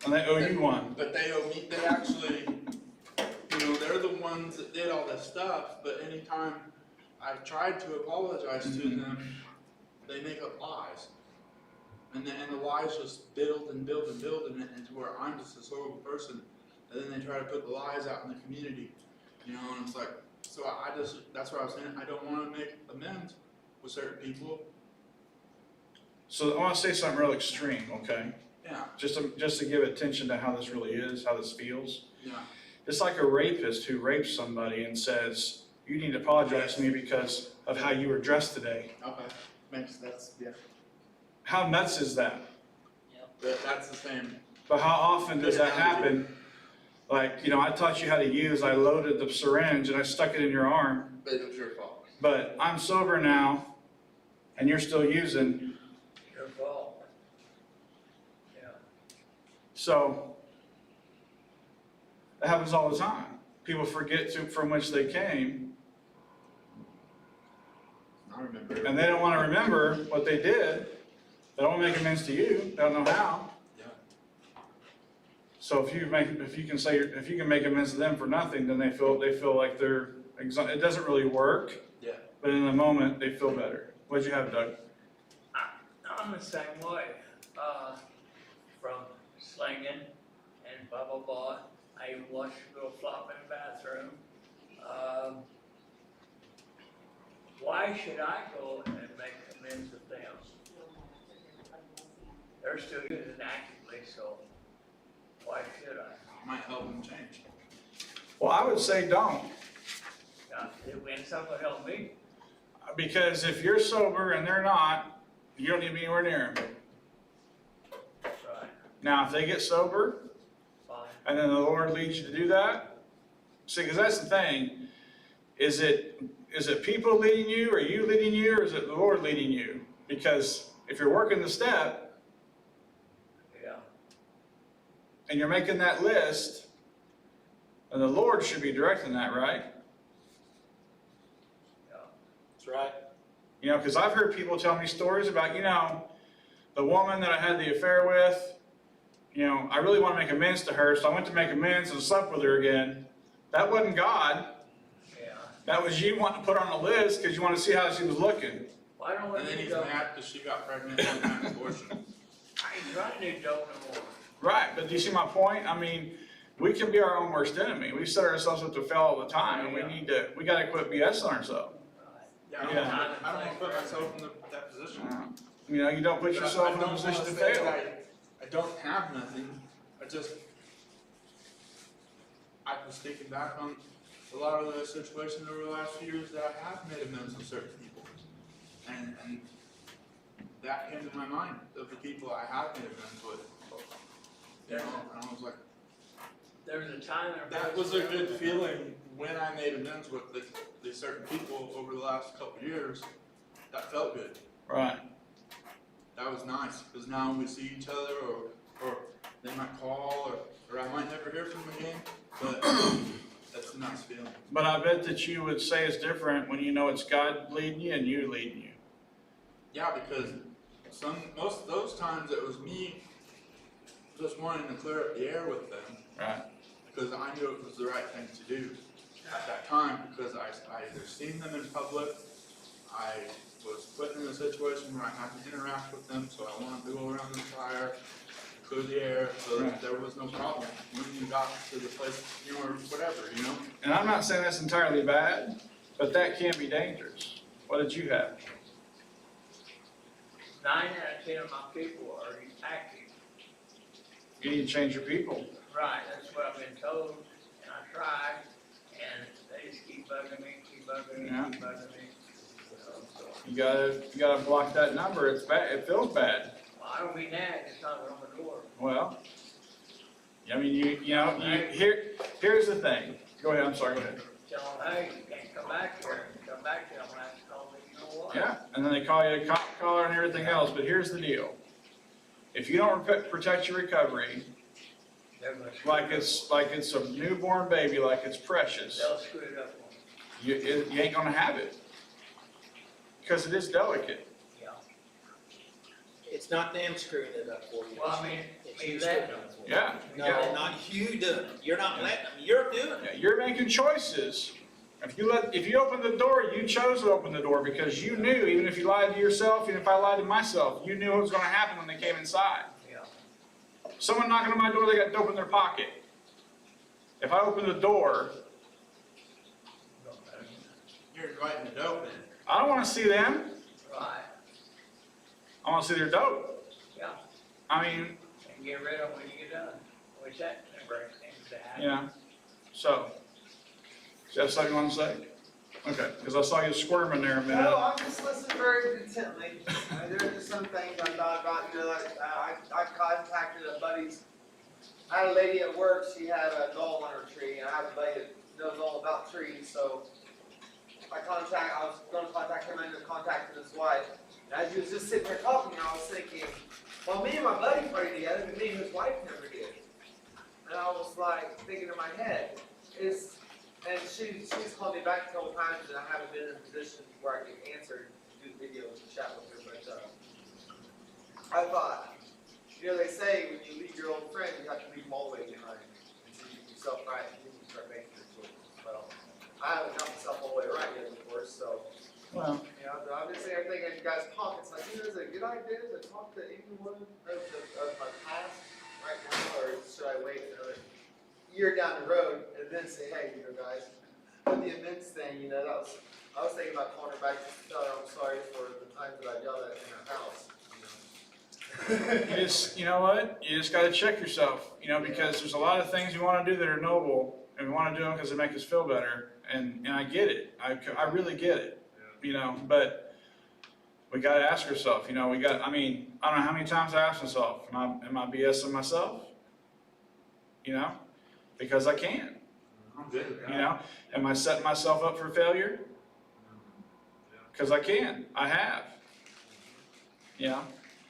And they owe you one. but they owe me, they actually, they're the ones that did all this stuff, but anytime I tried to apologize to them, they make up lies. And the lies just build and build and build, and into where I'm just this horrible person, and then they try to put the lies out in the community, and it's like, so I just, that's what I was saying, I don't wanna make amends with certain people. So I wanna say something real extreme, okay? Yeah, Just to give attention to how this really is, how this feels. yeah, It's like a rapist who rapes somebody and says, you need to apologize to me because of how you were dressed today. okay, that's, yeah, How nuts is that? that's the same. But how often does that happen? Like, I taught you how to use, I loaded the syringe and I stuck it in your arm, But it was your fault. but I'm sober now and you're still using. Your fault. Yeah. So that happens all the time. People forget from which they came I remember. and they don't want to remember what they did. They don't want to make amends to you, they don't know how. Yeah. So if you can make amends to them for nothing, then they feel like they're it doesn't really work, Yeah. but in the moment they feel better. What'd you have, Doug? I'm the same way, from slinging and blah, blah, blah. I even watched a girl flop in the bathroom. Why should I go and make amends with them? They're still using actively, so why should I? Might help them change. Well, I would say don't, When someone help me, because if you're sober and they're not, you don't need to be anywhere near them. right, Now, if they get sober fine. and then the Lord leads you to do that, see, because that's the thing, is it people leading you, or you leading you, or is it the Lord leading you? Because if you're working the step Yeah, and you're making that list, then the Lord should be directing that, right? yeah. That's right. Because I've heard people tell me stories about, the woman that I had the affair with, I really want to make amends to her, so I went to make amends and slept with her again. That wasn't God. Yeah. That was you wanting to put her on a list because you want to see how she was looking. Why don't And then we he's go? mad because she got pregnant and had an abortion. I ain't trying to do dope no more. Right, but do you see my point? I mean, we can be our own worst enemy. We set ourselves up to fail all the time, and we got to quit BSing ourselves. Right. Yeah, I don't Yeah. want to put myself in that position. You don't put But yourself I in a don't position to wanna say fail. that I don't have nothing. I was thinking back on a lot of the situations over the last few years that I have made amends with certain people. And that came to my mind of the people I have made amends with. And I was like, There was a time. and that was a good feeling when I made amends with the certain people over the last couple of years. That felt good. Right. That was nice, because now we see each other, or they might call, or I might never hear from them again, but that's a nice feeling. But I bet that you would say it's different when you know it's God leading you and you leading you. Yeah, because most of those times it was me just wanting to clear up the air with them, Right. because I knew it was the right thing to do at that time, because I either seen them in public, I was put in a situation where I had to interact with them, so I wanted to go around the fire, clear the air, so that there was no problem when you got to the place, or whatever, And I'm not saying that's entirely bad, but that can be dangerous. What did you have? 9 out of 10 of my people are active. You need to change your people. Right, that's what I've been told, and I tried, and they just keep bugging me, keep bugging me, Yeah. keep bugging me. So, You gotta block that number. It's bad. It feels bad. well, I don't mean that, it's not on the door. Well, I mean, here's the thing. Go ahead. I'm sorry. Go ahead. Tell them, hey, you can't come back here, come back here, I'm gonna have to call me, you know what? Yeah, and then they call you a cop caller and everything else, but here's the deal. If you don't protect your recovery, They're gonna screw like it up. it's a newborn baby, like it's precious, They'll screw it up on me, you ain't gonna have it. Because it is delicate. yeah. It's not them screwing it up for you. Well, I mean, It's you that- screwing it up for you. Yeah. No, not you doing it. You're not letting them, you're doing it. Yeah, you're making choices. If you open the door, you chose to open the door because you knew, even if you lied to yourself, even if I lied to myself, you knew what was gonna happen when they came inside. Yeah. Someone knocking on my door, they got dope in their pocket. If I open the door, You're inviting the dope in. I don't wanna see them. Right, I wanna see their dope. yeah, I mean, and get rid of it when you get done, which that never seems to happen. yeah, so. Is that something you wanna say? Okay, because I saw you squirming there a minute. No, I'm just listening very intently. There are just some things I thought about, like, I contacted a buddy's, I had a lady at work, she had a gall on her tree, and I have a buddy that knows all about trees, so I was gonna contact him, I ended up contacting his wife. And as he was just sitting there talking, I was thinking, well, me and my buddy prayed together, but me and his wife never did. And I was like, thinking in my head, and she's called me back a couple times, and I haven't been in a position where I can answer, do videos and chat with her, but, I thought, they say when you leave your old friend, you have to leave them all the way behind. Until you get yourself right, and then you start making your choices. Well, I haven't got myself all the way right yet, of course, so, Well, I'm just sitting there thinking in you guys' pockets, like, is it a good idea to talk to anyone of my past right now, or should I wait another year down the road and then say, hey, guys, with the immense thing, I was thinking about calling her back just to tell her I'm sorry for the times that I yelled at in her house. you know what? You just gotta check yourself, because there's a lot of things we wanna do that are noble, and we wanna do them because they make us feel better, and I get it. I really get it, but we gotta ask ourselves, I don't know how many times I ask myself, am I BSing myself? Because I can, I'm good with that. am I setting myself up for failure? Because I can, I have.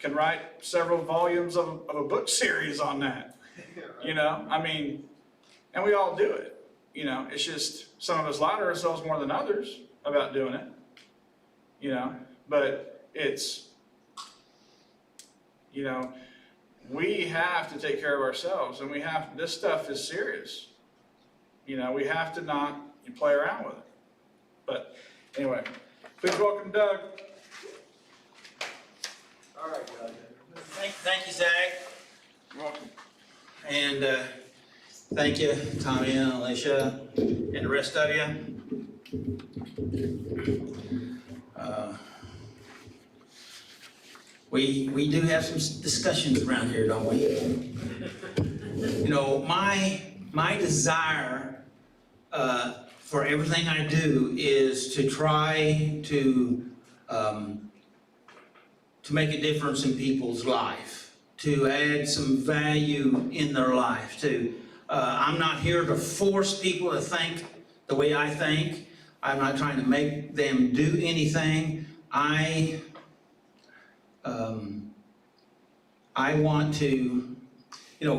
Can write several volumes of a book series on that, and we all do it. It's just some of us lie to ourselves more than others about doing it, but it's, we have to take care of ourselves, and this stuff is serious. We have to not play around with it. But anyway, please welcome Doug. All right, guys. Thank you, Zach. You're welcome. And thank you, Tommy and Alicia, and the rest of you. We do have some discussions around here, don't we? My desire for everything I do is to try to make a difference in people's life, to add some value in their life. I'm not here to force people to think the way I think. I'm not trying to make them do anything. I want to,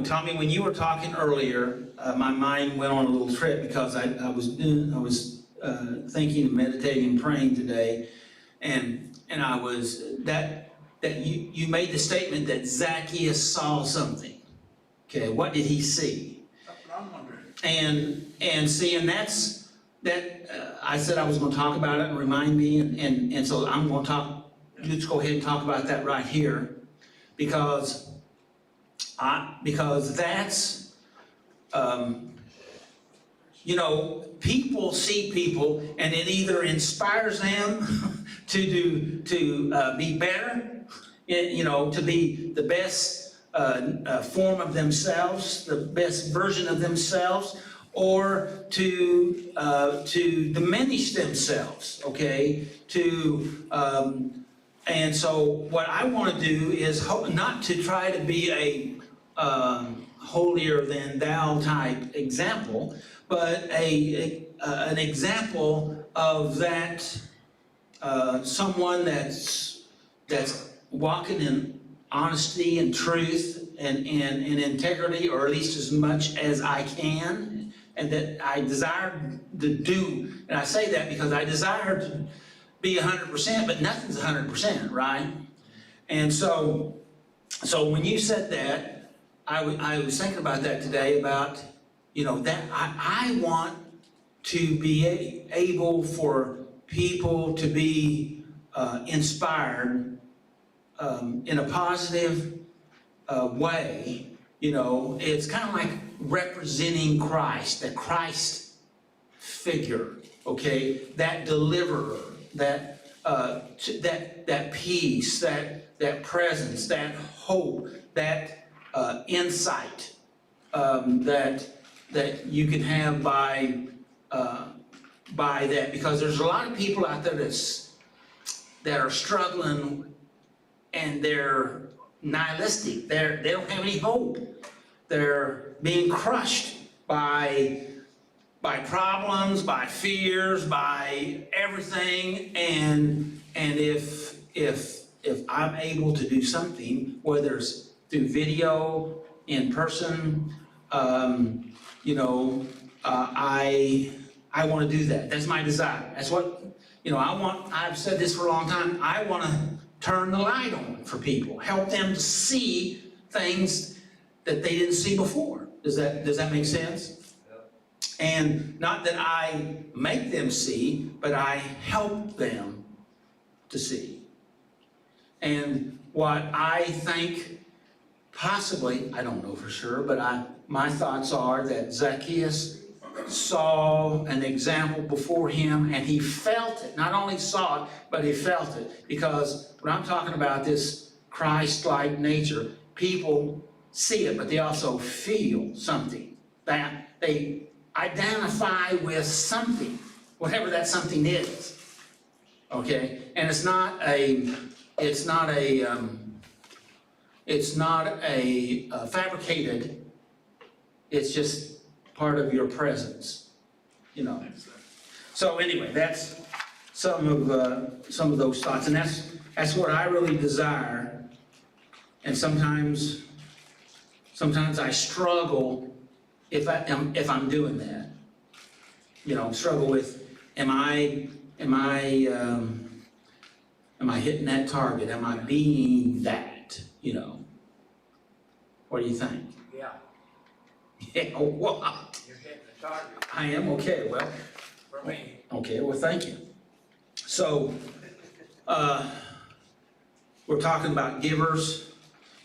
Tommy, when you were talking earlier, my mind went on a little trip because I was thinking and meditating and praying today, and I was that you made the statement that Zacchaeus saw something. Okay, what did he see? That's what I'm wondering. And that's that. I said I was going to talk about it and remind me, and so I'm going to talk. Let's go ahead and talk about that right here, because that's people see people, and it either inspires them to be better, to be the best form of themselves, the best version of themselves, or to diminish themselves, okay? And so what I want to do is not to try to be a holier than thou type example, but an example of that someone that's walking in honesty and truth and integrity, or at least as much as I can, and that I desire to do. And I say that because I desire to be 100%, but nothing's 100%, right? And so So when you said that, I was thinking about that today, about, that I want to be able for people to be inspired in a positive way. It's kind of like representing Christ, the Christ figure, okay? That deliverer, that peace, that presence, that hope, that insight that you can have by that, because there's a lot of people out there that are struggling, and they're nihilistic. They don't have any hope. They're being crushed by problems, by fears, by everything, and if I'm able to do something, whether it's through video, in person, I want to do that. That's my desire. That's what, I've said this for a long time. I want to turn the light on for people, help them to see things that they didn't see before. Does that make sense? And not that I make them see, but I help them to see. And what I think, possibly, I don't know for sure, but my thoughts are that Zacchaeus saw an example before him, and he felt it. Not only saw it, but he felt it. Because when I'm talking about this Christ-like nature, people see it, but they also feel something. That they identify with something, whatever that something is. Okay? And it's not a fabricated, it's just part of your presence, So anyway, that's some of those thoughts, and that's what I really desire. And sometimes I struggle if I'm doing that. Struggle with, am I hitting that target? Am I being that? What do you think? Yeah, Yeah, what? you're hitting the target I am, okay, well, for me. okay, well, thank you. So, we're talking about givers.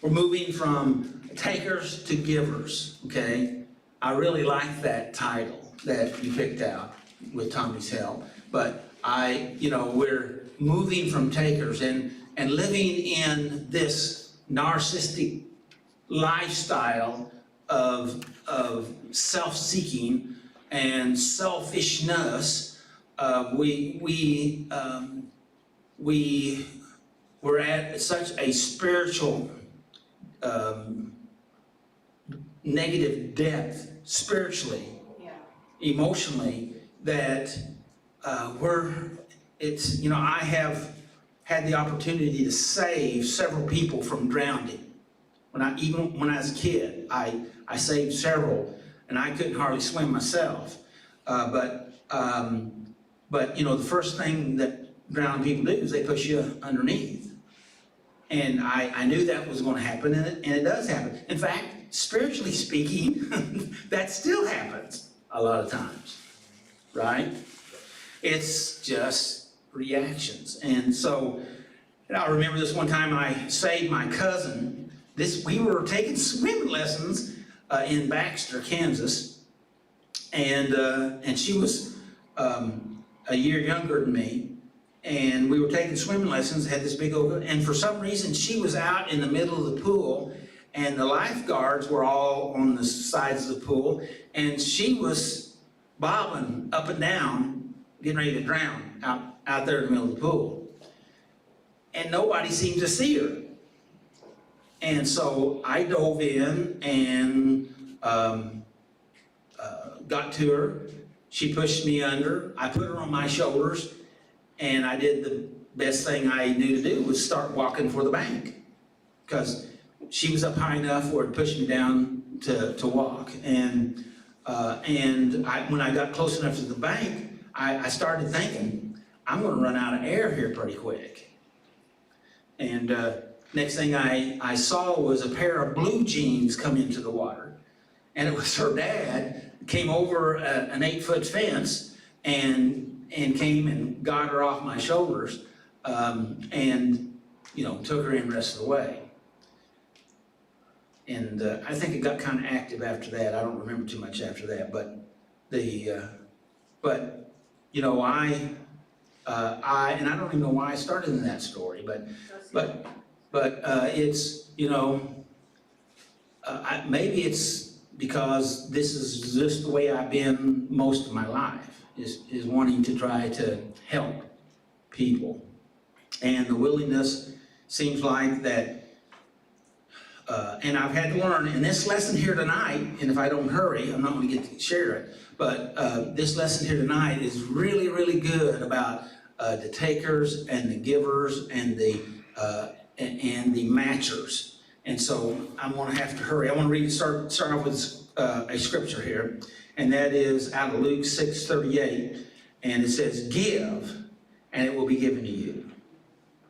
We're moving from takers to givers, okay? I really like that title that you picked out with Tommy's help. But we're moving from takers and living in this narcissistic lifestyle of self-seeking and selfishness. We're at such a spiritual negative depth, spiritually, emotionally, that I have had the opportunity to save several people from drowning. Even when I was a kid, I saved several, and I couldn't hardly swim myself. But the first thing that drowning people do is they push you underneath. And I knew that was going to happen, and it does happen. In fact, spiritually speaking, that still happens a lot of times, right? It's just reactions. And so, I remember this one time I saved my cousin. We were taking swimming lessons in Baxter, Kansas, and she was a year younger than me. And we were taking swimming lessons, had this big old, and for some reason she was out in the middle of the pool, and the lifeguards were all on the sides of the pool, and she was bobbing up and down, getting ready to drown out there in the middle of the pool. And nobody seemed to see her. And so I dove in and got to her. She pushed me under. I put her on my shoulders, and I did the best thing I knew to do, was start walking for the bank, because she was up high enough where it pushed me down to walk. And when I got close enough to the bank, I started thinking, I'm going to run out of air here pretty quick. And next thing I saw was a pair of blue jeans come into the water. And it was her dad, came over an 8-foot fence and came and got her off my shoulders, and, you know, took her in the rest of the way. And I think it got kind of active after that. I don't remember too much after that, but you know, and I don't even know why I started in that story, but it's, you know, maybe it's because this is just the way I've been most of my life, is wanting to try to help people. And the willingness seems like that, and I've had to learn in this lesson here tonight, and if I don't hurry, I'm not going to get to share it, but this lesson here tonight is really, really good about the takers and the givers and the matchers. And so I'm going to have to hurry. I want to start off with a scripture here, and that is out of Luke 6:38, and it says, "Give, and it will be given to you.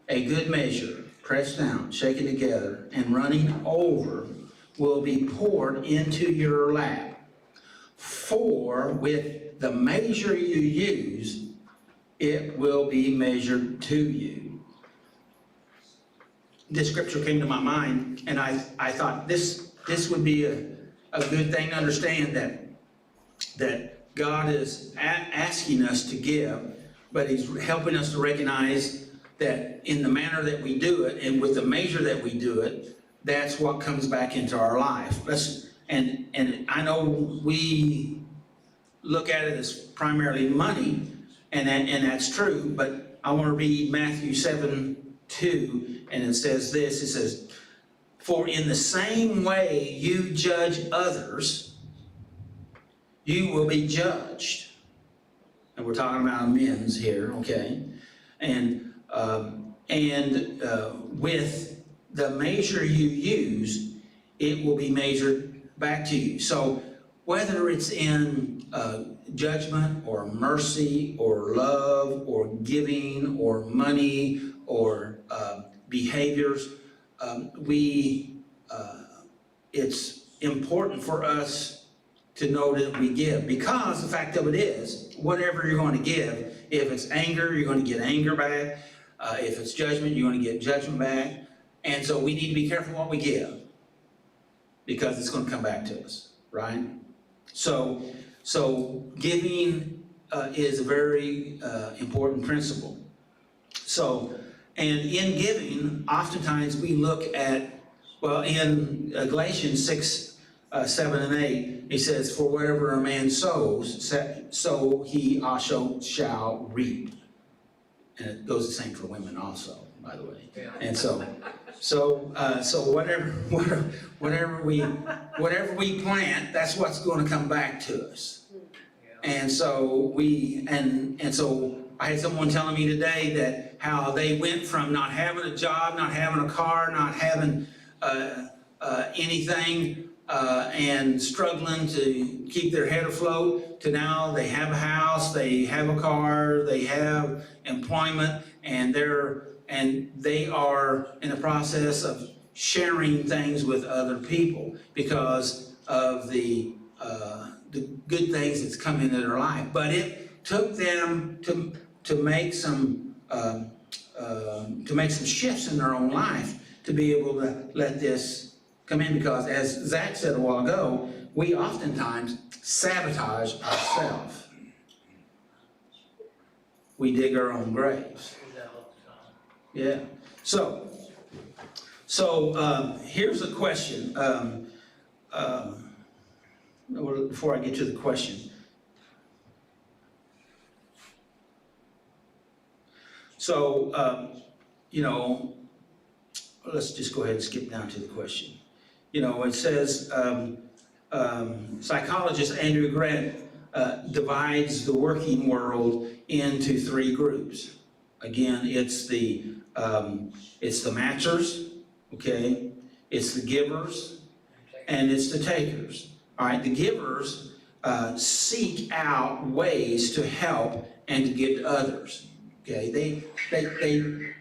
A good measure, pressed down, shaken together, and running over, will be poured into your lap. For with the measure you use, it will be measured to you." This scripture came to my mind, and I thought this would be a good thing to understand, that God is asking us to give, but He's helping us to recognize that in the manner that we do it and with the measure that we do it, that's what comes back into our life. And I know we look at it as primarily money, and that's true, but I want to read Matthew 7:2, and it says this, it says, "For in the same way you judge others, you will be judged." And we're talking about amens here, okay? And with the measure you use, it will be measured back to you. So whether it's in judgment or mercy or love or giving or money or behaviors, it's important for us to know that we give, because the fact of it is, whatever you're going to give, if it's anger, you're going to get anger back. If it's judgment, you're going to get judgment back. And so we need to be careful what we give, because it's going to come back to us, right? So giving is a very important principle. So, and in giving, oftentimes we look at, well, in Galatians 6:7 and 8, he says, "For wherever a man sows, so he also shall reap." And it goes the same for women also, by the way. And so whatever we plant, that's what's going to come back to us. And so so I had someone telling me today that how they went from not having a job, not having a car, not having anything, and struggling to keep their head afloat, to now they have a house, they have a car, they have employment, and they are in the process of sharing things with other people because of the good things that's come into their life. But it took them to make some shifts in their own life to be able to let this come in, because as Zach said a while ago, we oftentimes sabotage ourselves. We dig our own graves. Yeah. So here's a question. Before I get to the question. So, let's just go ahead and skip down to the question. It says, psychologist Andrew Grant divides the working world into 3 groups. Again, it's the matchers, okay? It's the givers, and it's the takers. All right, the givers seek out ways to help and to give to others. Okay,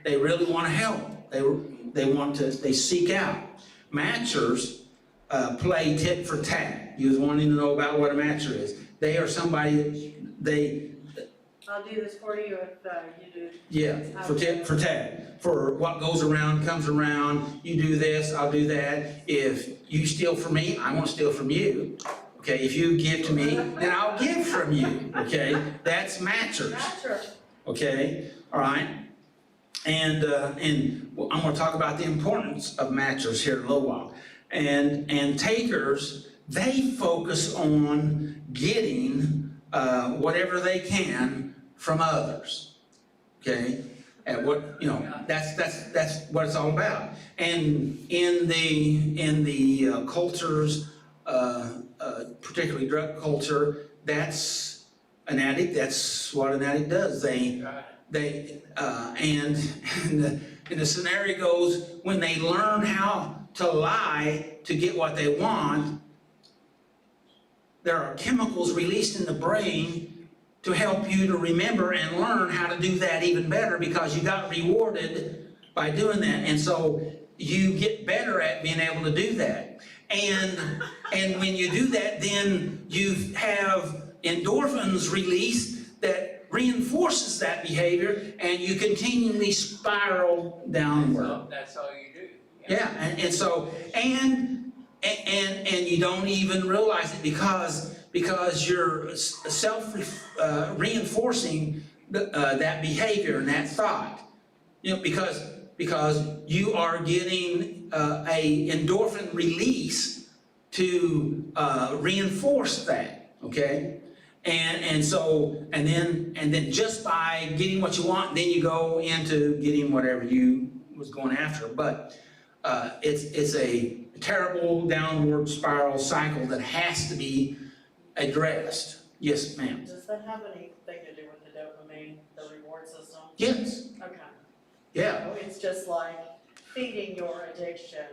they really want to help. They seek out. Matchers play tit for tat. You was wanting to know about what a matcher is. They are somebody, I'll do this for you if you do. yeah, for tit for tat. For what goes around comes around. You do this, I'll do that. If you steal from me, I won't steal from you. Okay, if you give to me, then I'll give from you. Okay, that's matchers. Matcher. Okay, all right. And well, I'm going to talk about the importance of matchers here in a little while. And takers, they focus on getting whatever they can from others. Okay, and what that's what it's all about. And in the cultures, particularly drug culture, that's an addict. That's what an addict does. And the scenario goes, when they learn how to lie to get what they want, there are chemicals released in the brain to help you to remember and learn how to do that even better, because you got rewarded by doing that. And so you get better at being able to do that. And when you do that, then you have endorphins released that reinforces that behavior, and you continually spiral downward. That's all you do. Yeah, and so you don't even realize it because you're reinforcing that behavior and that thought. You know, because you are getting a endorphin release to reinforce that. Okay. And then just by getting what you want, then you go into getting whatever you was going after. But it's a terrible downward spiral cycle that has to be addressed. Yes, ma'am. Does that have anything to do with the dopamine, the reward system? Yes. Okay. Yeah. So it's just like feeding your addiction.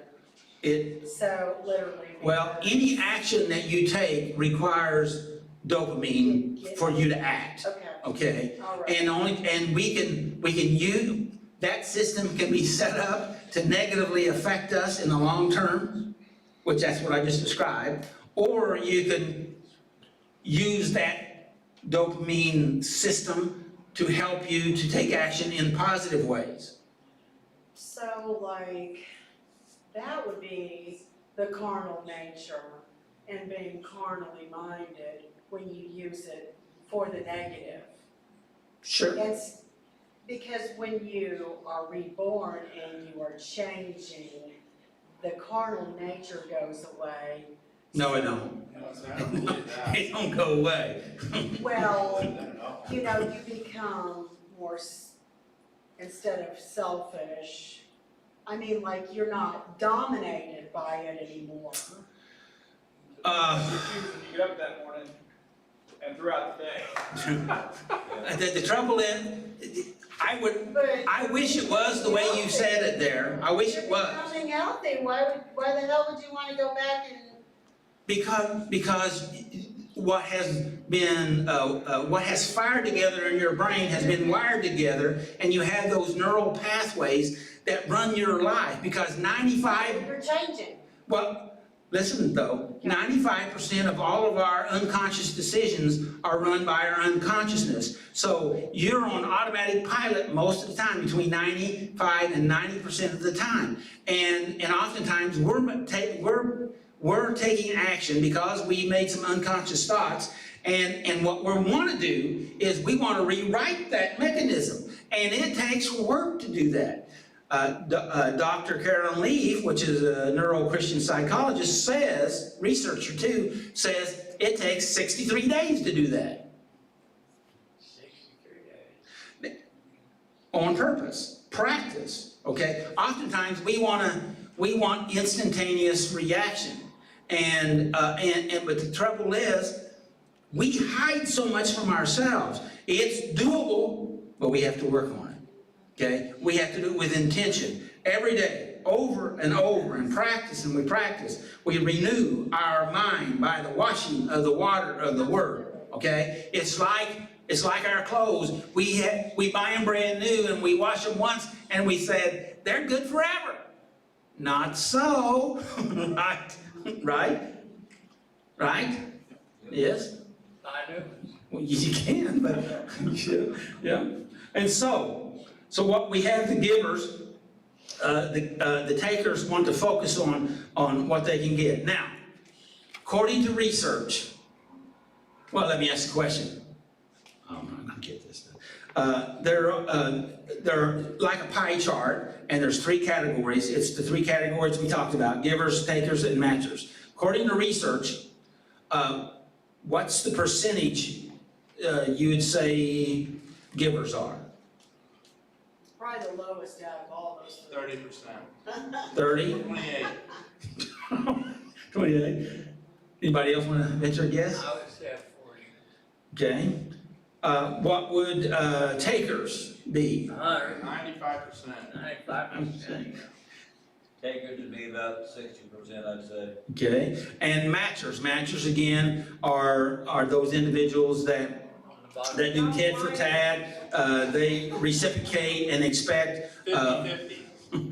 It. So literally. Well, any action that you take requires dopamine for you to act. Okay. Okay. All right. And we can use that system can be set up to negatively affect us in the long term, which that's what I just described, or you can use that dopamine system to help you to take action in positive ways. So like, that would be the carnal nature and being carnally minded when you use it for the negative. Sure. It's because when you are reborn and you are changing, the carnal nature goes away. No, it don't. It don't go away. Well, you become more, instead of selfish, I mean, like, you're not dominated by it anymore. You get up that morning and throughout the day. The trouble is, I wish it was the way you said it there. I wish it was. You're becoming healthy, why the hell would you want to go back and? Because what has fired together in your brain has been wired together, and you have those neural pathways that run your life, because 95. You're changing. Well, listen though, 95% of all of our unconscious decisions are run by our unconsciousness. So you're on automatic pilot most of the time, between 95 and 90% of the time. And oftentimes we're taking action because we made some unconscious thoughts. And what we want to do is we want to rewrite that mechanism. And it takes work to do that. Dr. Carolyn Leaf, which is a neuro-Christian psychologist, says, researcher too, says it takes 63 days to do that. 63 days. On purpose, practice, okay? Oftentimes we want instantaneous reaction. But the trouble is, we hide so much from ourselves. It's doable, but we have to work on it. Okay? We have to do it with intention. Every day, over and over, and practice, and we practice. We renew our mind by the washing of the water of the Word. Okay? It's like It's like our clothes. We buy them brand new and we wash them once and we said, they're good forever. Not so, right? Right? Right? Yes? I do. Well, you can, but, yeah. And so what we have the givers, the takers want to focus on what they can get. Now, according to research, well, let me ask a question. Oh, I'm not gonna get this. They're like a pie chart, and there's 3 categories. It's the 3 categories we talked about: givers, takers, and matchers. According to research, what's the percentage you would say givers are? Probably the lowest out of all those. 30%. 30? 28. 28? Anybody else want to venture a guess? I would say 40. Okay. What would takers be? 100, 95%. 95%. Takers would be about 60%, I'd say. Okay. And matchers. Matchers, again, are those individuals that On the bottom. that do tit for tat. They reciprocate and expect 50-50.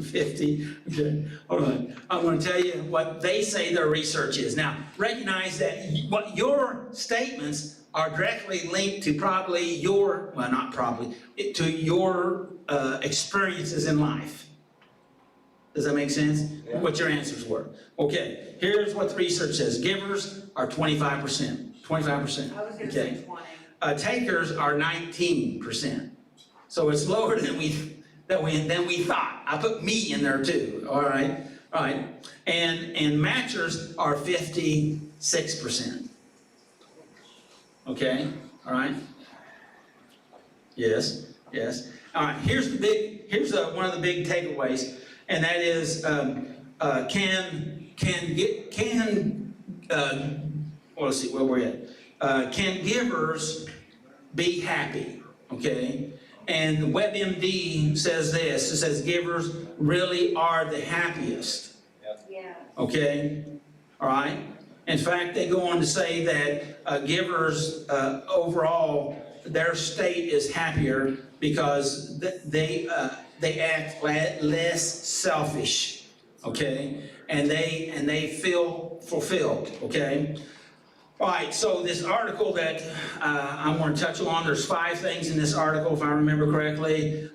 50. Okay. All right. I'm going to tell you what they say their research is. Now, recognize that what your statements are directly linked to probably your, well, not probably, to your experiences in life. Does that make sense? Yeah. What your answers were. Okay, here's what the research says. Givers are 25%. 25%. I was gonna say 20. Takers are 19%. So it's lower than we thought. I put me in there too. All right. And matchers are 56%. Okay. All right. Yes. All right. Here's one of the big takeaways, and that is well, let's see where we're at. Can givers be happy? Okay. And WebMD says this. It says givers really are the happiest. Yeah. Okay? All right? In fact, they go on to say that givers overall, their state is happier because they act less selfish. Okay? And they feel fulfilled. Okay? All right, so this article that I want to touch on, there's 5 things in this article, if I remember correctly.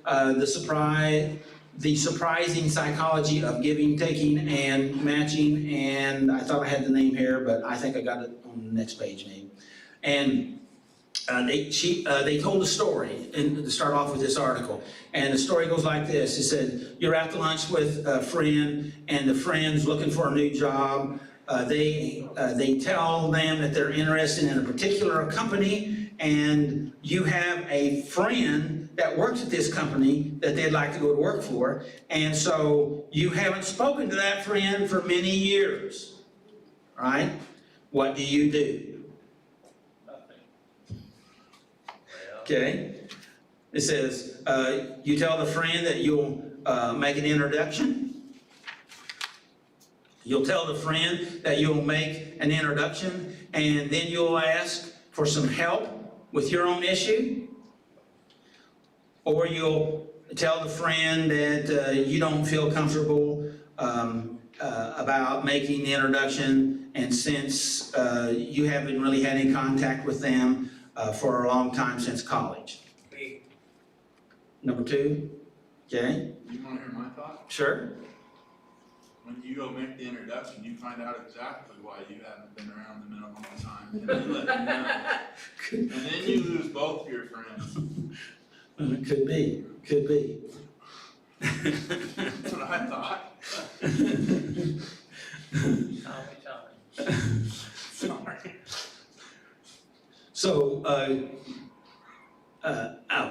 The surprising psychology of giving, taking, and matching, and I thought I had the name here, but I think I got it on the next page maybe. And they told a story to start off with this article, and the story goes like this. It said, you're out to lunch with a friend, and the friend's looking for a new job. They tell them that they're interested in a particular company, and you have a friend that works at this company that they'd like to go to work for, and so you haven't spoken to that friend for many years, right? What do you do? Nothing. Okay. It says, you tell the friend that you'll make an introduction. You'll tell the friend that you'll make an introduction, and then you'll ask for some help with your own issue. Or you'll tell the friend that you don't feel comfortable about making the introduction, and since you haven't really had any contact with them for a long time since college. B. Number 2, okay, You wanna hear my thought? sure. When you go make the introduction, you find out exactly why you haven't been around them in a long time. And they let you know. And then you lose both of your friends. Could be. That's what I thought. Tommy. Sorry. So,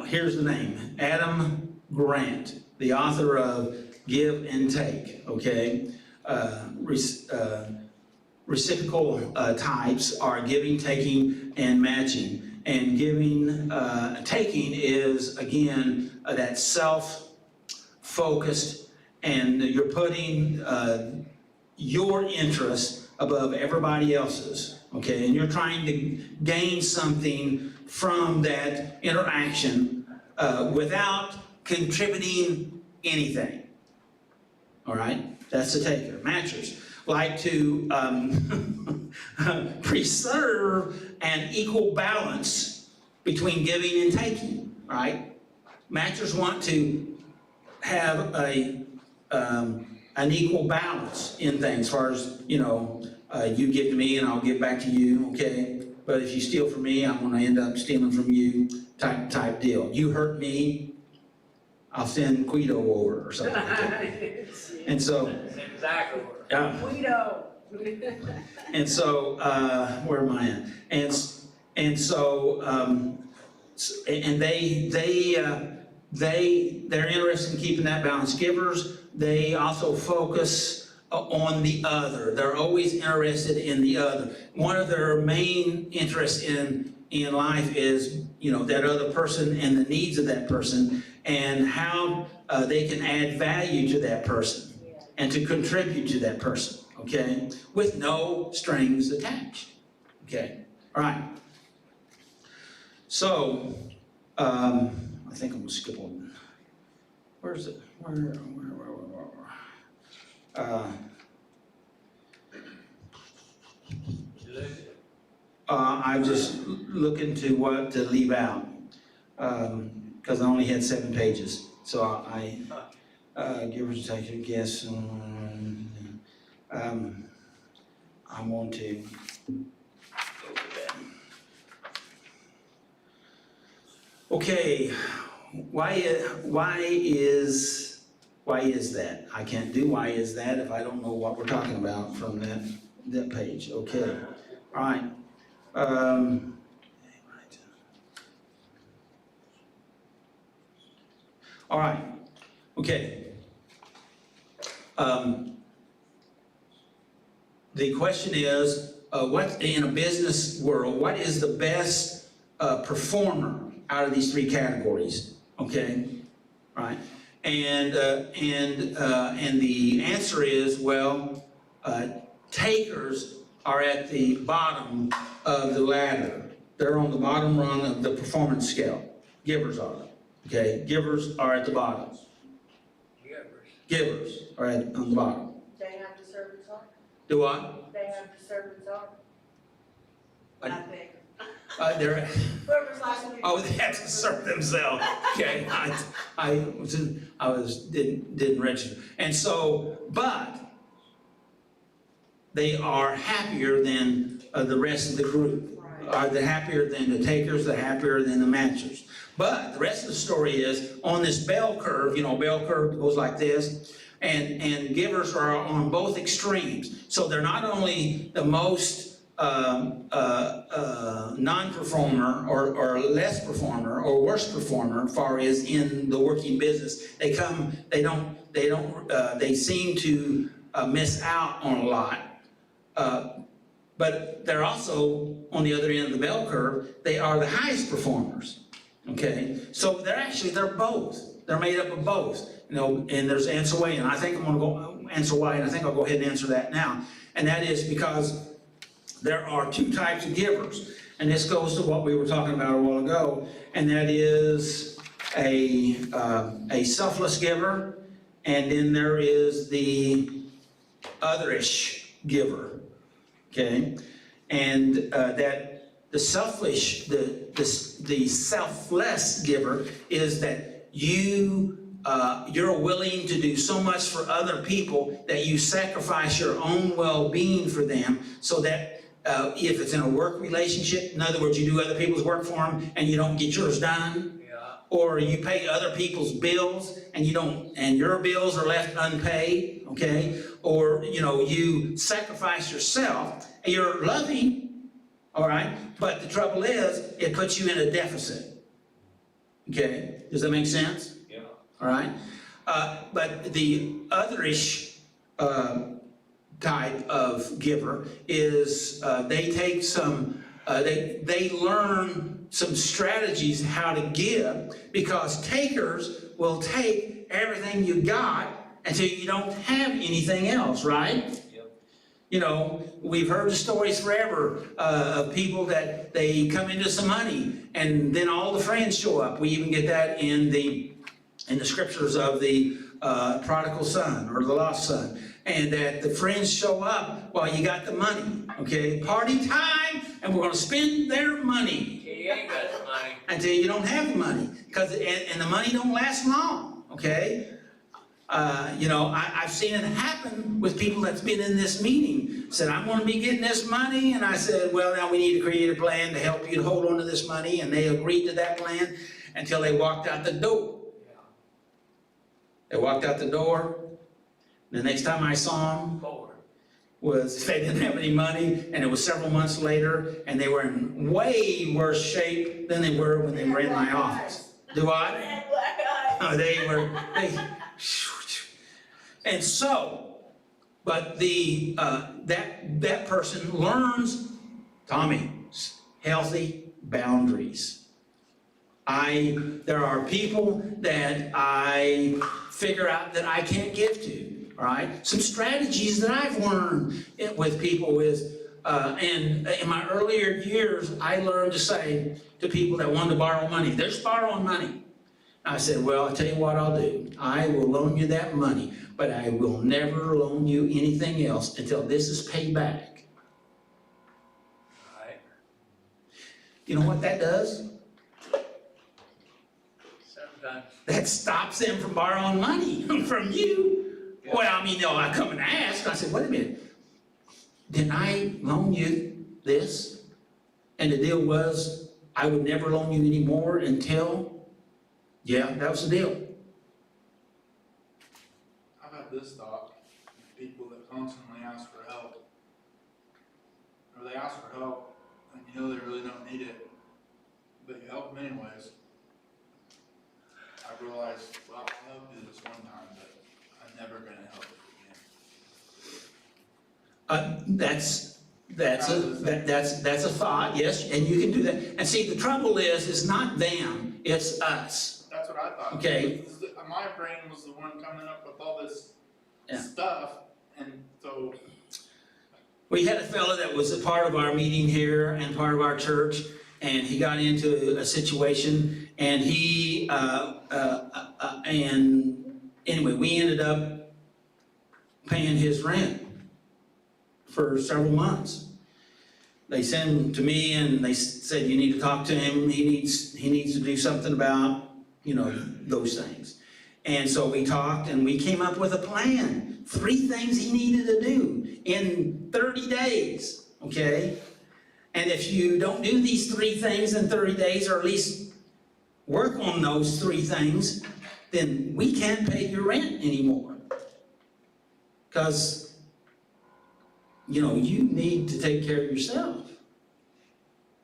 here's the name, Adam Grant, the author of Give and Take, okay? Reciprocal types are giving, taking, and matching. And giving, taking is, again, that self-focused, and you're putting your interest above everybody else's, okay? And you're trying to gain something from that interaction without contributing anything. All right? That's the taker. Matchers like to preserve an equal balance between giving and taking, right? Matchers want to have an equal balance in things, as far as, you know, you give to me and I'll give back to you, okay? But if you steal from me, I'm gonna end up stealing from you, type deal. You hurt me, I'll send Guido over or something like that. And so, Exactly. Guido. and so, where am I at? And so, and they're interested in keeping that balance. Givers, they also focus on the other. They're always interested in the other. One of their main interests in life is, you know, that other person and the needs of that person, and how they can add value to that person and to contribute to that person, okay? With no strings attached, okay? All right. So, I think I'm gonna skip on. Where's it? Where? I'm just looking to what to leave out, because I only had 7 pages. So I give or take a guess. I want to go to that. Okay, why is that? I can't do why is that if I don't know what we're talking about from that page. Okay, all right. All right, okay. The question is, what in a business world, what is the best performer out of these 3 categories? Okay, right? And the answer is, well, takers are at the bottom of the ladder. They're on the bottom rung of the performance scale. Givers are. Okay, givers are at the bottom. Givers are on the bottom. They have to serve its heart. Do what? They have to serve its heart. I- I think. They're, Whoever's last. oh, they have to serve themselves. Okay, didn't register. And so, but they are happier than the rest of the group. Are the happier than the takers, the happier than the matchers. But the rest of the story is, on this bell curve, you know, bell curve goes like this, and givers are on both extremes. So they're not only the most non-performer or less performer or worse performer as far as in the working business. They seem to miss out on a lot. But they're also, on the other end of the bell curve, they are the highest performers, okay? So they're both. They're made up of both, you know, and there's answer why, and I think I'm gonna go answer why, and I think I'll go ahead and answer that now. And that is because there are 2 types of givers, and this goes to what we were talking about a while ago, and that is a selfless giver, and then there is the otherish giver. Okay, and that the selfish, the selfless giver is that you're willing to do so much for other people that you sacrifice your own well-being for them, so that if it's in a work relationship, in other words, you do other people's work for them and you don't get yours done, or you pay other people's bills and and your bills are left unpaid, okay? Or, you know, you sacrifice yourself, and you're loving, all right? But the trouble is, it puts you in a deficit, okay? Does that make sense? Yeah. All right? But the otherish type of giver is they take some, they learn some strategies how to give, because takers will take everything you got until you don't have anything else, right? Yep. You know, we've heard the stories forever of people that they come into some money and then all the friends show up. We even get that in the scriptures of the prodigal son or the lost son. And that the friends show up while you got the money, okay? Party time, and we're gonna spend their money You ain't got the money. until you don't have the money. And the money don't last long, okay? You know, I've seen it happen with people that's been in this meeting. Said, I'm gonna be getting this money, and I said, well, now we need to create a plan to help you to hold on to this money, and they agreed to that plan until they walked out the door. They walked out the door. The next time I saw them Forward. was they didn't have any money, and it was several months later, and they were in way worse shape than they were when they were in my office. Do I? Oh, and so, but that person learns, Tommy, healthy boundaries. There are people that I figure out that I can't give to. All right, some strategies that I've learned with people is, and in my earlier years, I learned to say to people that wanted to borrow money, they're just borrowing money. I said, well, I'll tell you what I'll do. I will loan you that money, but I will never loan you anything else until this is paid back. Right. You know what that does? Sometimes. That stops them from borrowing money from you. Well, I mean, no, I come and ask. I said, wait a minute. Didn't I loan you this? And the deal was, I would never loan you any more until, yeah, that was the deal. I've had this thought, people that constantly ask for help. Or they ask for help, and you know they really don't need it, but you help them anyways. I realized, well, I'll help you this one time, but I'm never gonna help you again. That's a thought, yes, and you can do that. And see, the trouble is, it's not them, it's us. That's what I thought. Okay. My brain was the one coming up with all this Yeah. stuff, and so We had a fellow that was a part of our meeting here and part of our church, and he got into a situation, and and anyway, we ended up paying his rent for several months. They sent him to me and they said, you need to talk to him, he needs to do something about, you know, those things. And so we talked and we came up with a plan, 3 things he needed to do in 30 days, okay? And if you don't do these 3 things in 30 days, or at least work on those 3 things, then we can't pay your rent anymore. Because, you know, you need to take care of yourself.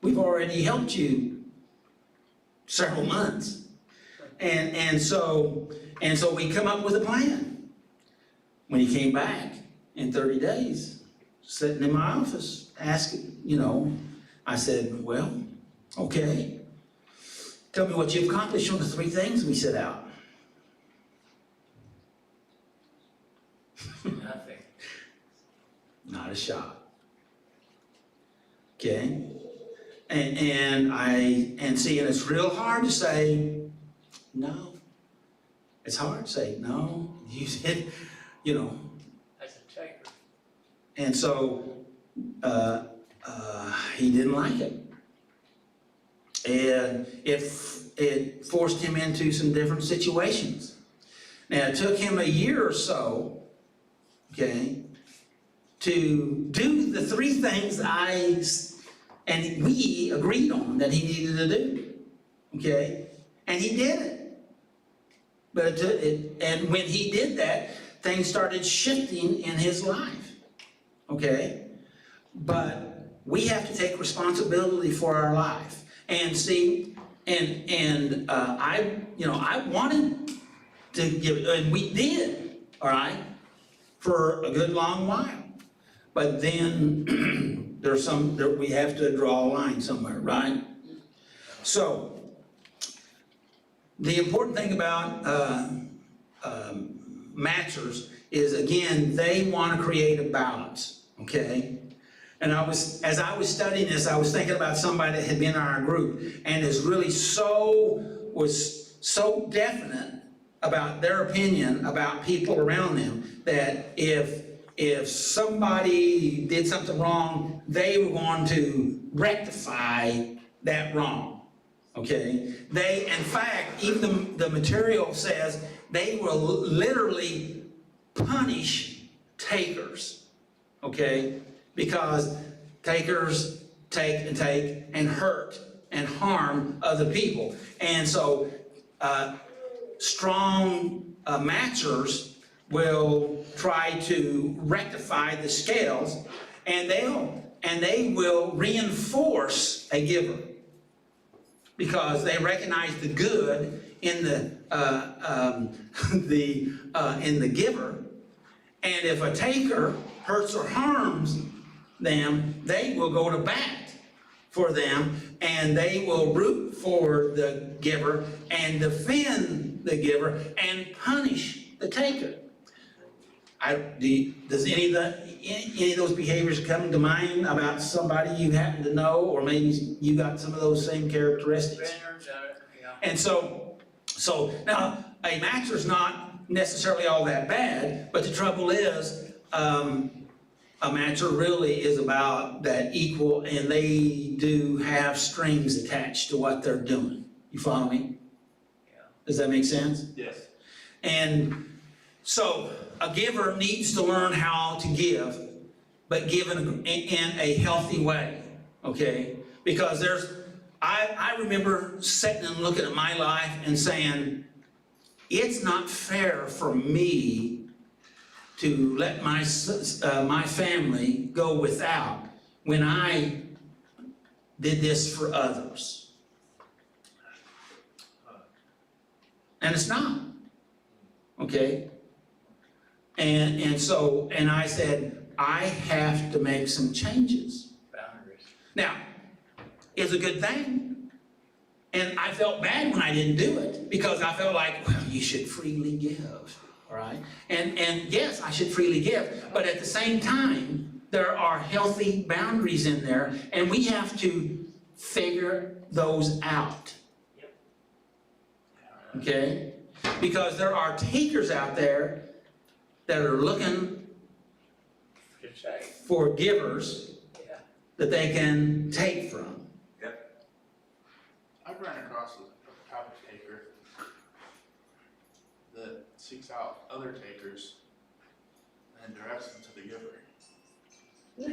We've already helped you several months. And so we come up with a plan. When he came back in 30 days, sitting in my office, asking, you know, I said, well, okay. Tell me what you've accomplished on the 3 things we set out. Nothing. Not a shot. Okay? And see, and it's real hard to say, no. It's hard to say, no, you did, you know. That's a taker. And so, he didn't like it. And it forced him into some different situations. Now, it took him a year or so, okay, to do the 3 things and we agreed on that he needed to do, okay? And he did it. But and when he did that, things started shifting in his life, okay? But we have to take responsibility for our life. And see, I wanted to give, and we did, all right, for a good long while. But then we have to draw a line somewhere, right? So, the important thing about matchers is, again, they want to create a balance, okay? And as I was studying this, I was thinking about somebody that had been in our group and was so definite about their opinion about people around them, that if somebody did something wrong, they were going to rectify that wrong, okay? In fact, even the material says they will literally punish takers, okay? Because takers take and hurt and harm other people. And so, strong matchers will try to rectify the scales, and they will reinforce a giver because they recognize the good in the giver. And if a taker hurts or harms them, they will go to bat for them, and they will root for the giver and defend the giver and punish the taker. Does any of those behaviors come to mind about somebody you happen to know, or maybe you got some of those same characteristics? Yeah. And so now a matcher's not necessarily all that bad, but the trouble is, a matcher really is about that equal, and they do have strings attached to what they're doing. You follow me? Yeah. Does that make sense? Yes. And so a giver needs to learn how to give, but give in a healthy way, okay? Because I remember sitting and looking at my life and saying, it's not fair for me to let my family go without when I did this for others. And it's not, okay? And I said, I have to make some changes. Boundaries. Now, it's a good thing. And I felt bad when I didn't do it, because I felt like, well, you should freely give, all right? And yes, I should freely give, but at the same time, there are healthy boundaries in there, and we have to figure those out. Okay? Because there are takers out there that are looking Good say. for givers Yeah. that they can take from. I've run across a type of taker that seeks out other takers and directs them to the giver.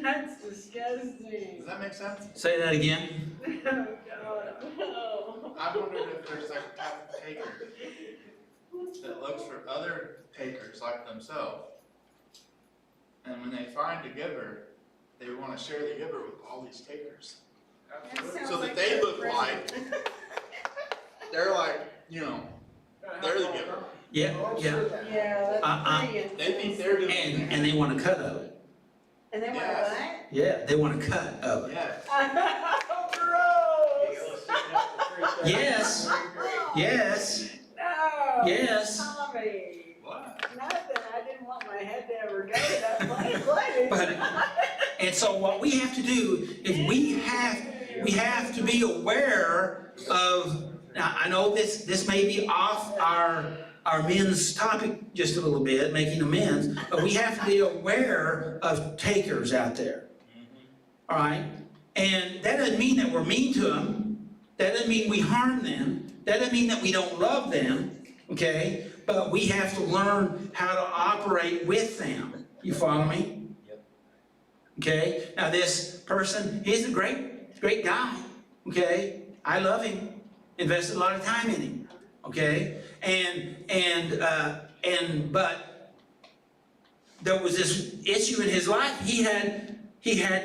That's disgusting. Does that make sense? Say that again. Oh, God, no. I wondered if there's like a type of taker that looks for other takers like themselves. And when they find a giver, they want to share the giver with all these takers. So that they look like, they're like, you know, they're the giver. Yeah, yeah. Yeah, that's pretty They think they're doing it. And they want a cut of it. And then what, Yes. Yeah, they want a cut of it. Yeah. Gross. Yes, yes, No. yes. Tommy. What? Nothing, I didn't want my head to ever go to that place. But, and so what we have to do is we have to be aware of, now I know this may be off our men's topic just a little bit, making amends, but we have to be aware of takers out there. All right? And that doesn't mean that we're mean to them. That doesn't mean we harm them. That doesn't mean that we don't love them, okay? But we have to learn how to operate with them. You follow me? Yep. Okay? Now this person, he's a great guy, okay? I love him. Invested a lot of time in him, okay? But there was this issue in his life he had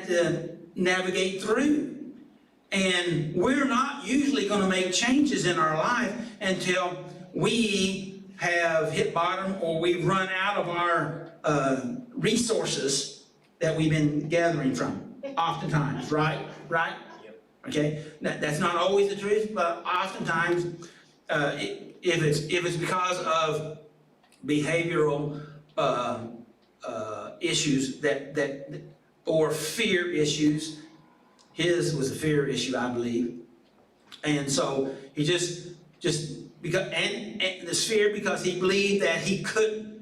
to navigate through. And we're not usually going to make changes in our life until we have hit bottom or we've run out of our resources that we've been gathering from, oftentimes, right? Right? Yep. Okay? That's not always the truth, but oftentimes, if it's because of behavioral issues that or fear issues. His was a fear issue, I believe. And so he just because, and this fear because he believed that he couldn't.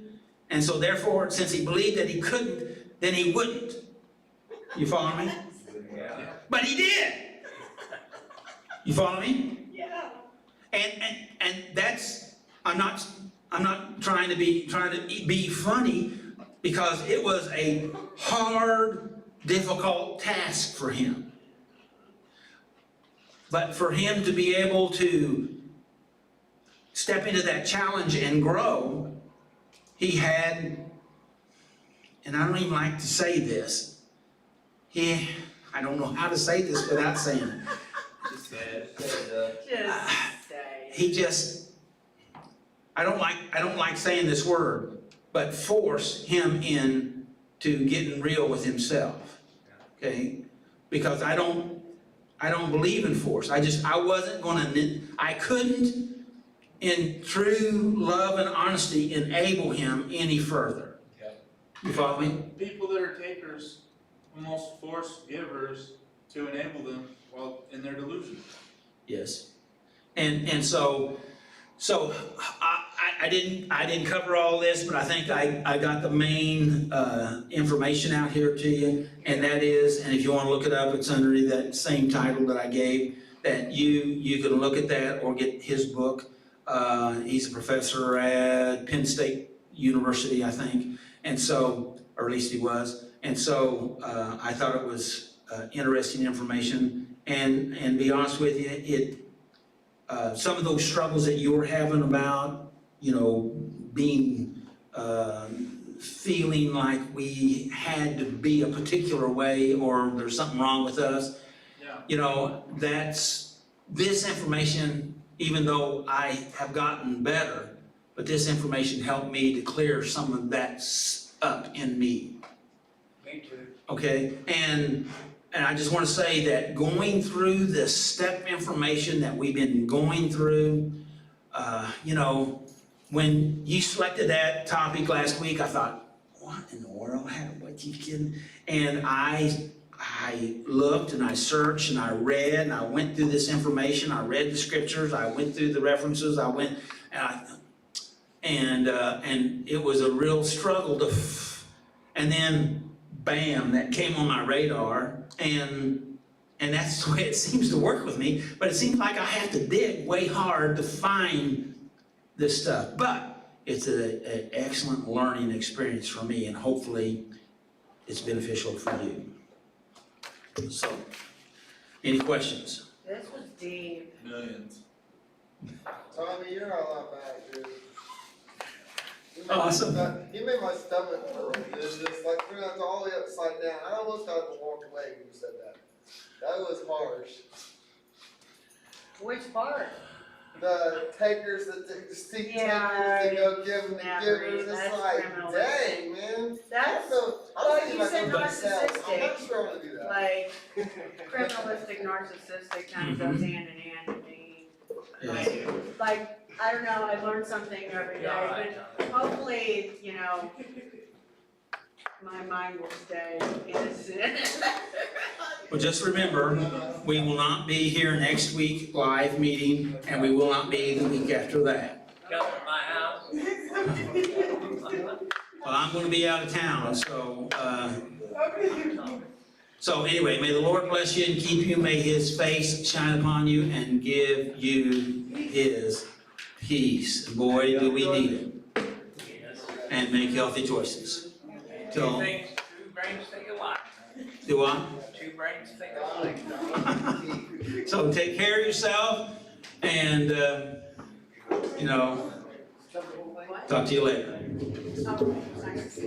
And so therefore, since he believed that he couldn't, then he wouldn't. You follow me? Yeah. But he did. You follow me? Yeah. And that's, I'm not trying to be funny, because it was a hard, difficult task for him. But for him to be able to step into that challenge and grow, he had, and I don't even like to say this, I don't know how to say this without saying it. Just say. He just, I don't like saying this word, but force him in to getting real with himself, okay? Because I don't believe in force. I couldn't, in true love and honesty, enable him any further. You follow me? People that are takers almost force givers to enable them while in their delusion. Yes. And so I didn't cover all this, but I think I got the main information out here to you, and that is, and if you want to look it up, it's under that same title that I gave, that you can look at that or get his book. He's a professor at Penn State University, I think, and so, or at least he was, and so I thought it was interesting information, and be honest with you, some of those struggles that you were having about, being, feeling like we had to be a particular way or there's something wrong with us. Yeah. This information, even though I have gotten better, but this information helped me to clear some of that up in me. Me too. Okay, and I just want to say that going through this step information that we've been going through, when you selected that topic last week, I thought, what in the world? What you kidding? And I looked and I searched and I read and I went through this information. I read the scriptures. I went through the references. I went and it was a real struggle and then bam, that came on my radar, and that's the way it seems to work with me, but it seems like I have to dig way hard to find this stuff. But it's an excellent learning experience for me, and hopefully it's beneficial for you. So, any questions? This was deep. Millions. Tommy, you're not a lot back, dude. Awesome. You made my stomach hurt. It's just like, it's all the way upside down. I almost had to walk away when you said that. That was harsh. Which part? The takers, the seek Yeah, takers, they go give them the never, givers. It's that's like, criminal. dang, man. That's So, well, I'm you said I'm not narcissistic. sure I want to do that. like criminalistic, narcissistic kind of goes hand in hand to me. Yes. Like, I don't know, I learn something every day, but hopefully, my mind will stay innocent. Well, just remember, we will not be here next week live meeting, and we will not be the week after that. Come to my house. Well, I'm going to be out of town, so anyway, may the Lord bless you and keep you. May His face shine upon you and give you His peace. Boy, do we need it. Yes. And make healthy choices. Two So, things, two brains think alike. do what? Two brains think alike. So take care of yourself, and talk to you later. Oh, thanks.